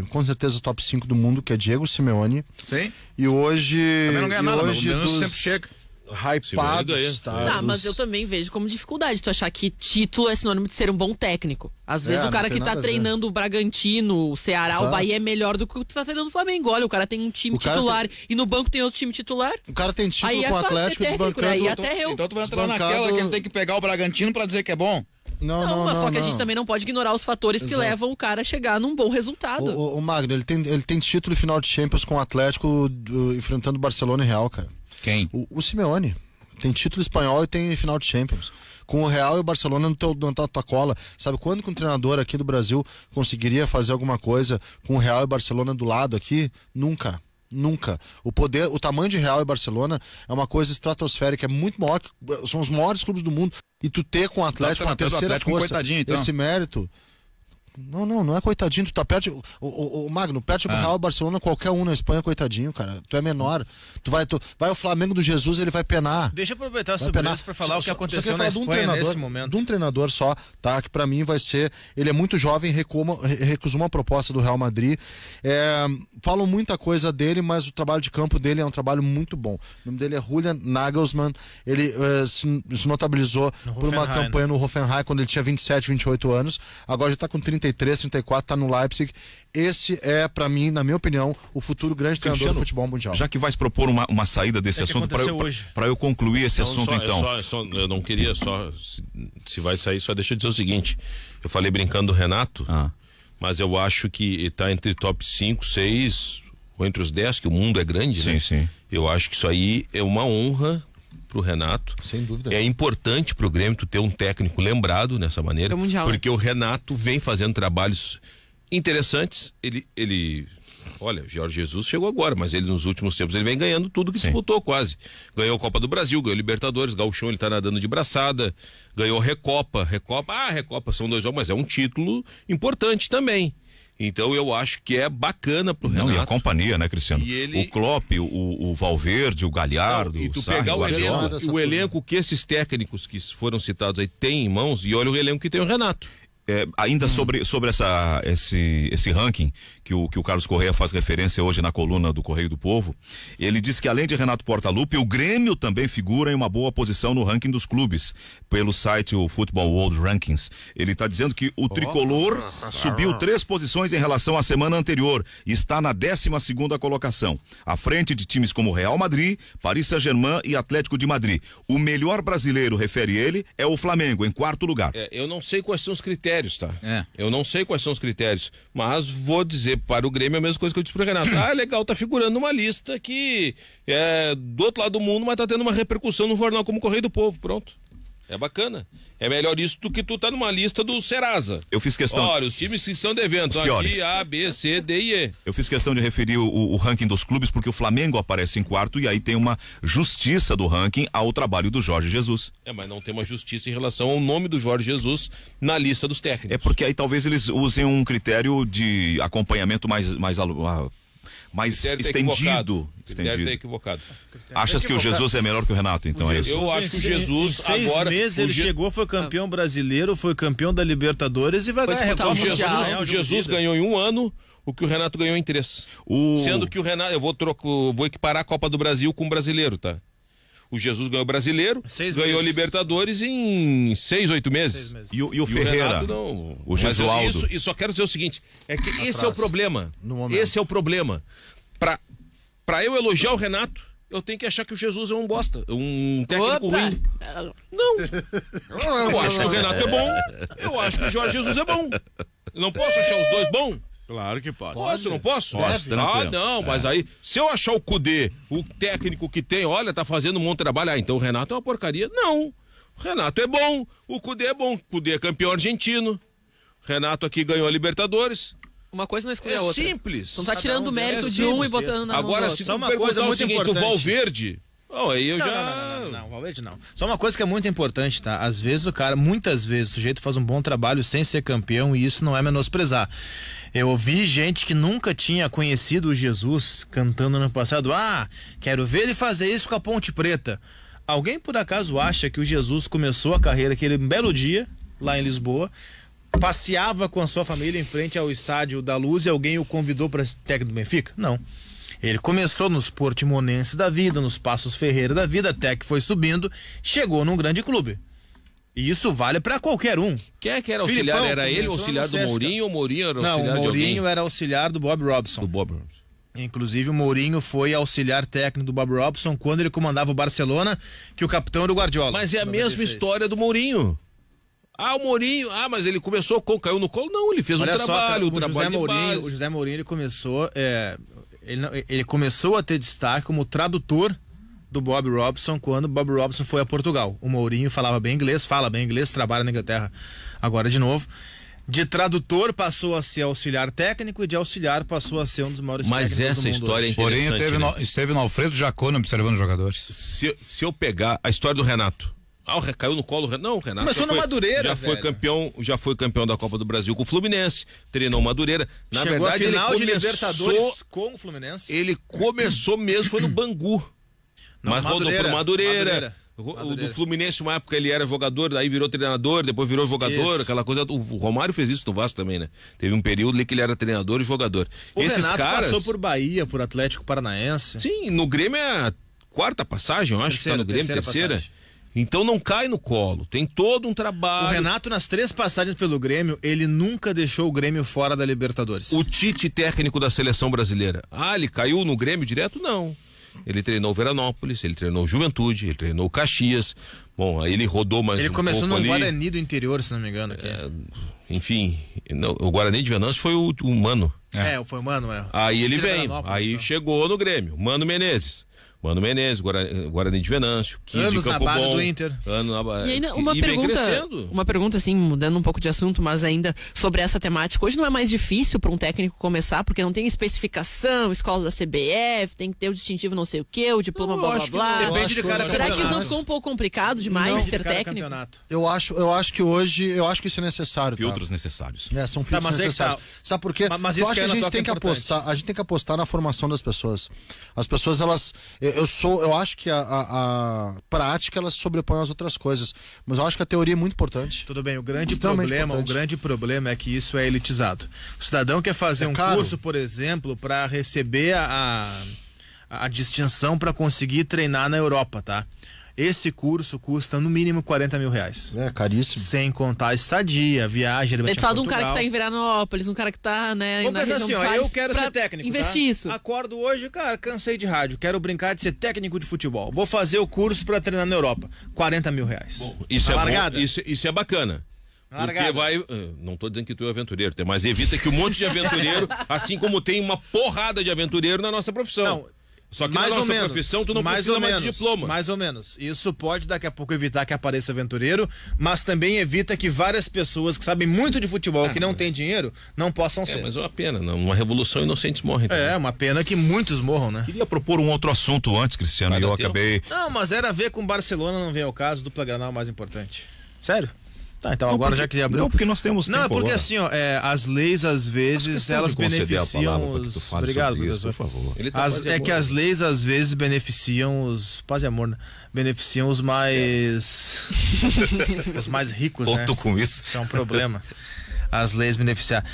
com certeza top 5 do mundo, que é Diego Simeone. Sim. E hoje... Também não ganha nada, mas sempre chega. Hypados, tá, mas eu também vejo como dificuldade tu achar que título é sinônimo de ser um bom técnico. Às vezes o cara que tá treinando o Bragantino, o Ceará, o Bahia é melhor do que o que tá treinando o Flamengo. Olha, o cara tem um time titular e no banco tem outro time titular. O cara tem título aí com o Atlético desbancando. Aí até eu. Então tu vai entrar naquela que ele tem que pegar o Bragantino pra dizer que é bom? Não, mas só que a gente também não pode ignorar os fatores que levam o cara a chegar num bom resultado. O Magno, ele tem título e final de Champions com o Atlético enfrentando o Barcelona e Real, cara. Quem? O Simeone. Tem título espanhol e tem final de Champions. Com o Real e o Barcelona na tua cola. Sabe quando que um treinador aqui do Brasil conseguiria fazer alguma coisa com o Real e Barcelona do lado aqui? Nunca. O tamanho de Real e Barcelona é uma coisa estratosférica, é muito maior, são os maiores clubes do mundo. E tu ter com o Atlético uma terceira força, então. Esse mérito... Não é coitadinho, tu tá perto. O Magno, perto do Real e Barcelona, qualquer um na Espanha, coitadinho, cara. Tu é menor. Vai o Flamengo do Jesus, ele vai penar. Deixa eu aproveitar sobre isso pra falar o que aconteceu na Espanha nesse momento. De um treinador só, tá? Que pra mim vai ser. Ele é muito jovem, recusou uma proposta do Real Madrid. Falam muita coisa dele, mas o trabalho de campo dele é um trabalho muito bom. O nome dele é Julian Nagelsmann. Ele se notabilizou por uma campanha no Hoffenheim quando ele tinha 27, 28 anos. Agora já tá com 33, 34, tá no Leipzig. Esse é, pra mim, na minha opinião, o futuro grande treinador do futebol mundial. Já que vais propor uma saída desse assunto, pra eu concluir esse assunto, então. Eu não queria se vai sair, só deixa eu dizer o seguinte. Eu falei brincando do Renato, mas eu acho que tá entre top 5, 6, ou entre os 10, que o mundo é grande, né? Sim. Eu acho que isso aí é uma honra pro Renato. Sem dúvida. É importante pro Grêmio tu ter um técnico lembrado nessa maneira, porque o Renato vem fazendo trabalhos interessantes. Olha, o Jorge Jesus chegou agora, mas ele nos últimos tempos ele vem ganhando tudo que disputou quase. Ganhou a Copa do Brasil, ganhou Libertadores, Gauchão ele tá nadando de braçada, ganhou Recopa, Recopa são 2 jogos, mas é um título importante também. Então eu acho que é bacana pro Renato. E a companhia, né, Cristiano? O Klopp, o Valverde, o Galhardo, e tu pegar o elenco que esses técnicos que foram citados aí têm em mãos, e olha o elenco que tem o Renato. Ainda sobre esse ranking que o Carlos Correia faz referência hoje na coluna do Correio do Povo, ele diz que além de Renato Portaluppi, o Grêmio também figura em uma boa posição no ranking dos clubes, pelo site o Football World Rankings. Ele está dizendo que o tricolor subiu 3 posições em relação à semana anterior e está na 12ª colocação, à frente de times como Real Madrid, Paris Saint-Germain e Atlético de Madrid. O melhor brasileiro, refere ele, é o Flamengo, em 4º lugar. Eu não sei quais são os critérios, tá? Eu não sei quais são os critérios, mas vou dizer para o Grêmio a mesma coisa que eu disse pro Renato. Legal, tá figurando numa lista que é do outro lado do mundo, mas tá tendo uma repercussão no jornal como Correio do Povo, pronto. É bacana. É melhor isso do que tu tá numa lista do Serasa. Eu fiz questão. Olha, os times que estão devendo, aqui A, B, C, D e E. Eu fiz questão de referir o ranking dos clubes porque o Flamengo aparece em 4º e aí tem uma justiça do ranking ao trabalho do Jorge Jesus. Mas não tem uma justiça em relação ao nome do Jorge Jesus na lista dos técnicos. É porque aí talvez eles usem um critério de acompanhamento mais estendido. Deve ter equivocado. Achas que o Jesus é melhor que o Renato, então é isso? Eu acho que o Jesus em 6 agora meses ele chegou, foi campeão brasileiro, foi campeão da Libertadores e vai ganhar o Jesus ganhou em 1 ano o que o Renato ganhou em 3. Sendo que o Renato, eu vou equiparar a Copa do Brasil com o brasileiro, tá? O Jesus ganhou o brasileiro, ganhou a Libertadores em 6, 8 meses. E o Ferreira, o Jesualdo. E só quero dizer o seguinte, é que esse é o problema. Esse é o problema. Pra eu elogiar o Renato, eu tenho que achar que o Jesus é um bosta, um técnico ruim. Não. Eu acho que o Renato é bom, eu acho que o Jorge Jesus é bom. Eu não posso achar os dois bons? Claro que pode. Posso, não posso? Posso, não, mas aí, se eu achar o Cudê, o técnico que tem, olha, tá fazendo um bom trabalho, então o Renato é uma porcaria. Não, o Renato é bom, o Cudê é bom, o Cudê é campeão argentino, o Renato aqui ganhou a Libertadores. Uma coisa não exclui a outra. Simples. Não tá tirando o mérito de um e botando na mão do outro. Agora, se só uma coisa muito importante. O Valverde... aí eu Não, Valverde não. Só uma coisa que é muito importante, tá? Às vezes muitas vezes o sujeito faz um bom trabalho sem ser campeão e isso não é menosprezar. Eu ouvi gente que nunca tinha conhecido o Jesus cantando no passado. Quero ver ele fazer isso com a Ponte Preta. Alguém por acaso acha que o Jesus começou a carreira aquele belo dia, lá em Lisboa, passeava com a sua família em frente ao Estádio da Luz e alguém o convidou para ser técnico do Benfica? Não. Ele começou nos Portimonenses da vida, nos Passos Ferreira da vida, até que foi subindo, chegou num grande clube. E isso vale pra qualquer um. Quem é que era auxiliar? Era ele o auxiliar do Mourinho ou o Mourinho era auxiliar de alguém? Não, o Mourinho era auxiliar do Bob Robson. Do Bob Robson. Inclusive o Mourinho foi auxiliar técnico do Bob Robson quando ele comandava o Barcelona, que o capitão era o Guardiola. Mas é a mesma história do Mourinho. O Mourinho, mas ele começou, caiu no colo? Não, ele fez um trabalho, O José Mourinho, ele começou a ter destaque como tradutor do Bob Robson quando o Bob Robson foi a Portugal. O Mourinho fala bem inglês, trabalha na Inglaterra agora de novo. De tradutor passou a ser auxiliar técnico e de auxiliar passou a ser um dos maiores técnicos do mundo. Mas essa história é interessante. Porém, esteve no Alfredo Jacone observando os jogadores. Se eu pegar a história do Renato, caiu no colo. Não, o Renato começou no Madureira, já foi campeão da Copa do Brasil com o Fluminense, treinou Madureira. Na Chegou verdade, a final ele de Libertadores com o Fluminense. Ele começou mesmo, foi no Bangu. Mas rodou pro Madureira. O do Fluminense, uma época ele era jogador, daí virou treinador, depois virou jogador, aquela coisa. O Romário fez isso no Vasco também, né? Teve um período ali que ele era treinador e jogador. Esses Renato passou por Bahia, por Atlético Paranaense. Sim, no Grêmio é a 4ª passagem, eu acho que tá no Grêmio, terceira. Então não cai no colo, tem todo um trabalho. O Renato, nas 3 passagens pelo Grêmio, ele nunca deixou o Grêmio fora da Libertadores. O Tite, técnico da seleção brasileira, ele caiu no Grêmio direto? Não. Ele treinou o Veranópolis, ele treinou o Juventude, ele treinou o Caxias. Bom, aí ele rodou mais ele um começou pouco no ali. Guarani do interior, se não me engano. Enfim, o Guarani de Venâncio foi o Mano. Foi o Mano, Aí ele veio, aí chegou no Grêmio, Mano Menezes, Guarani de Venâncio, 15 anos de Campo na base Bom, do Inter. E ainda uma pergunta assim, mudando um pouco de assunto, mas ainda sobre essa temática. Hoje não é mais difícil para um técnico começar, porque não tem especificação, escola da CBF, tem que ter o distintivo não sei o que, o diploma blá blá blá. Depende de cada Será que isso não ficou um pouco complicado demais ser técnico? Eu acho que hoje, que isso é necessário. Filtros necessários. São filtros necessários. Sabe por quê? Mas eu acho que a gente tem que apostar na formação das pessoas. As pessoas, elas... Eu acho que a prática ela sobrepõe as outras coisas, mas eu acho que a teoria é muito importante. Tudo bem, o grande problema é que isso é elitizado. O cidadão quer fazer curso, por exemplo, para receber a distinção para conseguir treinar na Europa, tá? Esse curso custa no mínimo 40 mil reais. É caríssimo. Sem contar a estadia, viagem. Ele fala de um cara que tá em Veranópolis, um cara que tá, né? Vamos pensar assim, eu quero ser técnico. Investir isso. Acordo hoje, cara, cansei de rádio, quero brincar de ser técnico de futebol. Vou fazer o curso para treinar na Europa. 40 mil reais. Bom, isso é bacana. Porque vai. Não tô dizendo que tu é aventureiro, mas evita que um monte de aventureiro, assim como tem uma porrada de aventureiro na nossa profissão. Não. Só que na nossa profissão tu não precisa mais de diploma. Mais ou menos. Isso pode daqui a pouco evitar que apareça aventureiro, mas também evita que várias pessoas que sabem muito de futebol, que não têm dinheiro, não possam ser. Mas é uma pena, uma revolução inocentes morrem. Também. É, uma pena que muitos morram, né? Queria propor um outro assunto antes, Cristiano, e eu acabei... Não, mas era a ver com Barcelona, não vem ao caso, dupla Granal mais importante. Sério? Tá, então agora já que abriu. Não, porque nós temos tempo. Não, porque agora. Assim, ó, as leis às vezes elas beneficiam os. Obrigado, professor. Por favor. Que as leis às vezes beneficiam os. Paz e amor, né? Beneficiam os mais. os mais ricos, né? Tô com isso. Isso é um problema. As leis beneficiar.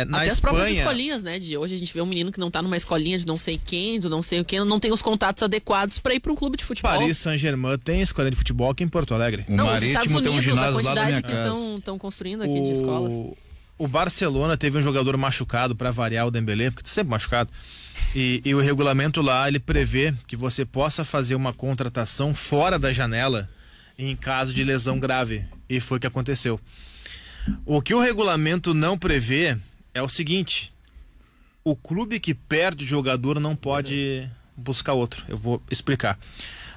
Na Até Espanha, as próprias escolinhas, né? De hoje a gente vê um menino que não tá numa escolinha de não sei quem, do não sei o que, não tem os contatos adequados para ir para um clube de futebol. Paris Saint-Germain tem escolinha de futebol aqui em Porto Alegre. O Marítimo tem um ginásio lá da minha casa. A quantidade que estão construindo aqui de escolas. O Barcelona teve um jogador machucado, para variar, o Dembélé, porque tá sempre machucado. E o regulamento lá, ele prevê que você possa fazer uma contratação fora da janela em caso de lesão grave. E foi o que aconteceu. O que o regulamento não prevê é o seguinte: o clube que perde o jogador não pode buscar outro. Eu vou explicar.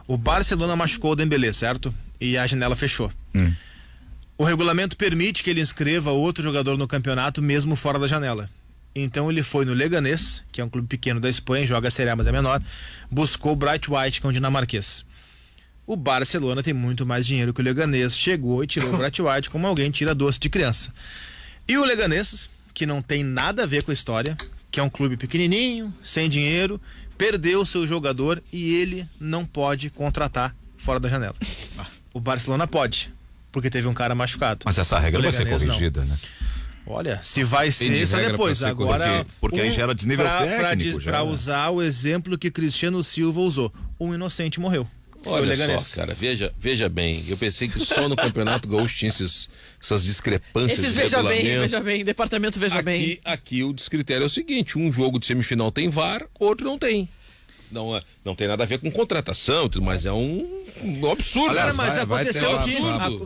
O Barcelona machucou o Dembélé, certo? E a janela fechou. O regulamento permite que ele inscreva outro jogador no campeonato mesmo fora da janela. Então ele foi no Leganés, que é um clube pequeno da Espanha, joga a Série A, mas é menor, buscou o Bright White, que é um dinamarquês. O Barcelona tem muito mais dinheiro que o Leganés, chegou e tirou o Bright White como alguém tira doce de criança. E o Leganés, que não tem nada a ver com a história, que é um clube pequenininho, sem dinheiro, perdeu o seu jogador e ele não pode contratar fora da janela. O Barcelona pode, porque teve um cara machucado. Mas essa regra vai ser corrigida, né? Olha, se vai ser isso depois. Agora, porque aí gera desnível técnico. Para usar o exemplo que Cristiano Silva usou, um inocente morreu. Olha só, cara, veja bem, eu pensei que só no Campeonato Gaúcho tinha essas discrepâncias de regulamento. Veja bem, departamento veja bem. Aqui o descritério é o seguinte: um jogo de semifinal tem VAR, outro não tem. Não tem nada a ver com contratação, mas é um absurdo. Aliás, mas aconteceu aqui.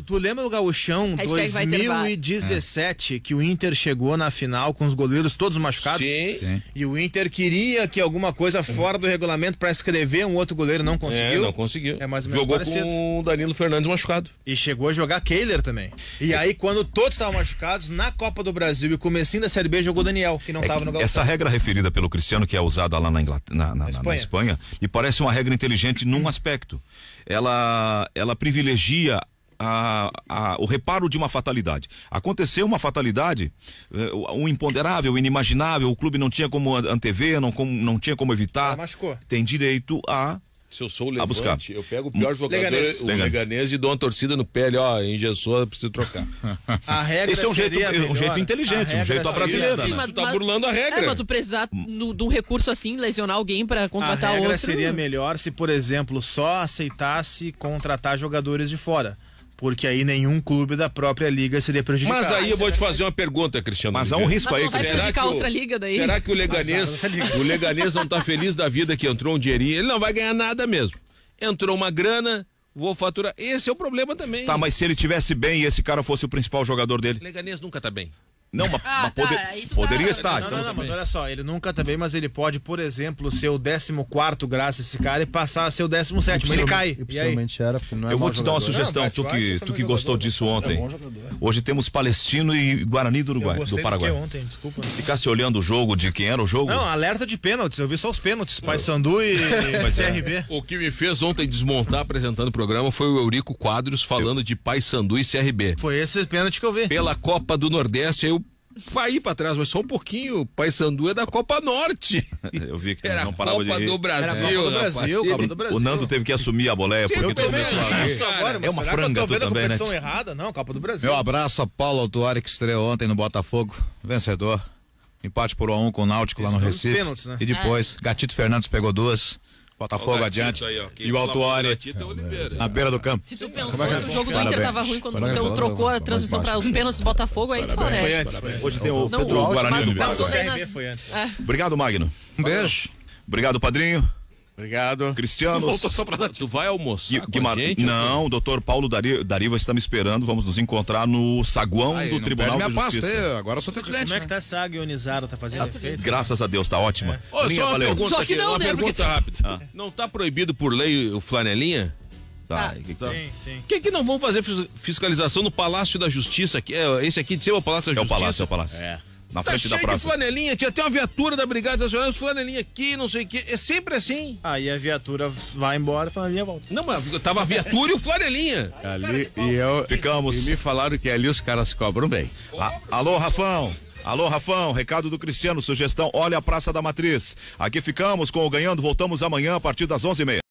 Tu lembra do Gauchão 2017 que o Inter chegou na final com os goleiros todos machucados? Sim. E o Inter queria que alguma coisa fora do regulamento para escrever um outro goleiro, não conseguiu. Não conseguiu. É mais ou menos jogou parecido. Com o Danilo Fernandes machucado. E chegou a jogar Kehler também. E aí, quando todos estavam machucados, na Copa do Brasil e comecinho da Série B, jogou Daniel, que não estava no Gauchão. Essa regra referida pelo Cristiano, que é usada lá na Espanha, me parece uma regra inteligente num aspecto. Ela privilegia o reparo de uma fatalidade. Aconteceu uma fatalidade, um imponderável, o inimaginável, o clube não tinha como antever, não tinha como evitar. Machucou. Tem direito a... Se eu sou o Levante, eu pego o pior jogador, o Leganés, e dou uma torcida no pé, engessou, preciso trocar. A regra esse é um jeito inteligente, um jeito à brasileira. Sim, mas tu tá burlando a regra. Mas tu precisar de um recurso assim, lesionar alguém para contratar outro. A regra seria melhor se, por exemplo, só aceitasse contratar jogadores de fora. Porque aí nenhum clube da própria liga seria prejudicado. Mas aí eu vou te fazer uma pergunta, Cristiano. Mas há um risco aí. Vai prejudicar outra liga daí? Será que o Leganés não tá feliz da vida que entrou um dinheirinho? Ele não vai ganhar nada mesmo. Entrou uma grana, vou faturar. Esse é o problema também. Tá, mas se ele tivesse bem e esse cara fosse o principal jogador dele? O Leganés nunca tá bem. Não, mas poderia estar. Não, mas olha só, ele nunca também, mas ele pode, por exemplo, ser o 14º graças a esse cara e passar a ser o 17º. Ele cai. E possivelmente era, não é eu vou te dar uma sugestão, tu que gostou disso ontem. Hoje temos Palestino e Guarani do Uruguai, do Paraguai. Ontem, desculpa. Ficasse olhando o jogo de quem era o jogo? Não, alerta de pênaltis, eu vi só os pênaltis, Paysandu e CRB. O que me fez ontem desmontar apresentando o programa foi o Eurico Quadros falando de Paysandu e CRB. Foi esse pênalti que eu vi. Pela Copa do Nordeste, aí eu vai ir pra trás, mas só um pouquinho. O Paysandu é da Copa Norte. Eu vi que Era não a parava Copa de rir. do Brasil. Era a Copa do Brasil, rapaz. Copa do Brasil. O Nando teve que assumir a boleia. Porque Eu também assisto cara. agora, mas É uma será que franga eu tô tu vendo a também, né? competição errada? Não, Copa do Brasil. Meu abraço a Paulo Autuari, que estreou ontem no Botafogo, vencedor. Empate por 1-1 com o Náutico lá no Esse foi nos Recife. pênaltis, né? E depois, Gatito Fernandes pegou 2. Botafogo adiante. E o Autuari na beira do campo. Se tu pensou é que o jogo do Parabéns. Inter tava ruim quando Parabéns. trocou a transmissão para os pênaltis do Botafogo, aí tu fala, Foi né? antes, foi antes. Hoje tem o Não, Pedro mas Guarani. o no passou Brasil. bem CRB nas- foi antes. Obrigado, Magno. Um beijo. Obrigado, Padrinho. Obrigado. Cristiano. Voltou só pra dar. Tu vai almoçar com a gente? Não, o doutor Paulo Dariva está me esperando. Vamos nos encontrar no saguão Aí, do não Tribunal perde de minha Justiça. pasta aí, agora eu sou teu cliente. Como é que tá essa água ionizada? Tá fazendo efeito? Graças a Deus, tá ótima. Olha, Linha, só uma valeu. pergunta, Só que aqui, não, uma né, porque pergunta rápida. Não tá proibido por lei o flanelinha? Tá. Sim, sim. Por que não vão fazer fiscalização no Palácio da Justiça? Esse aqui de cima é o Palácio da É o Justiça? palácio, é o palácio. É. Na Tá frente cheio da de praça. flanelinha, tinha até uma viatura da Brigada Nacional, os flanelinha aqui, não sei o que. É sempre assim. Aí a viatura vai embora e fala, e a volta. Não, mas tava a viatura e o flanelinha. Ali, Ficamos. E me falaram que ali os caras cobram bem. Alô, Rafão. Alô, Rafão, recado do Cristiano, sugestão, olha a Praça da Matriz. Aqui ficamos com o Ganhando, voltamos amanhã a partir das 11h30.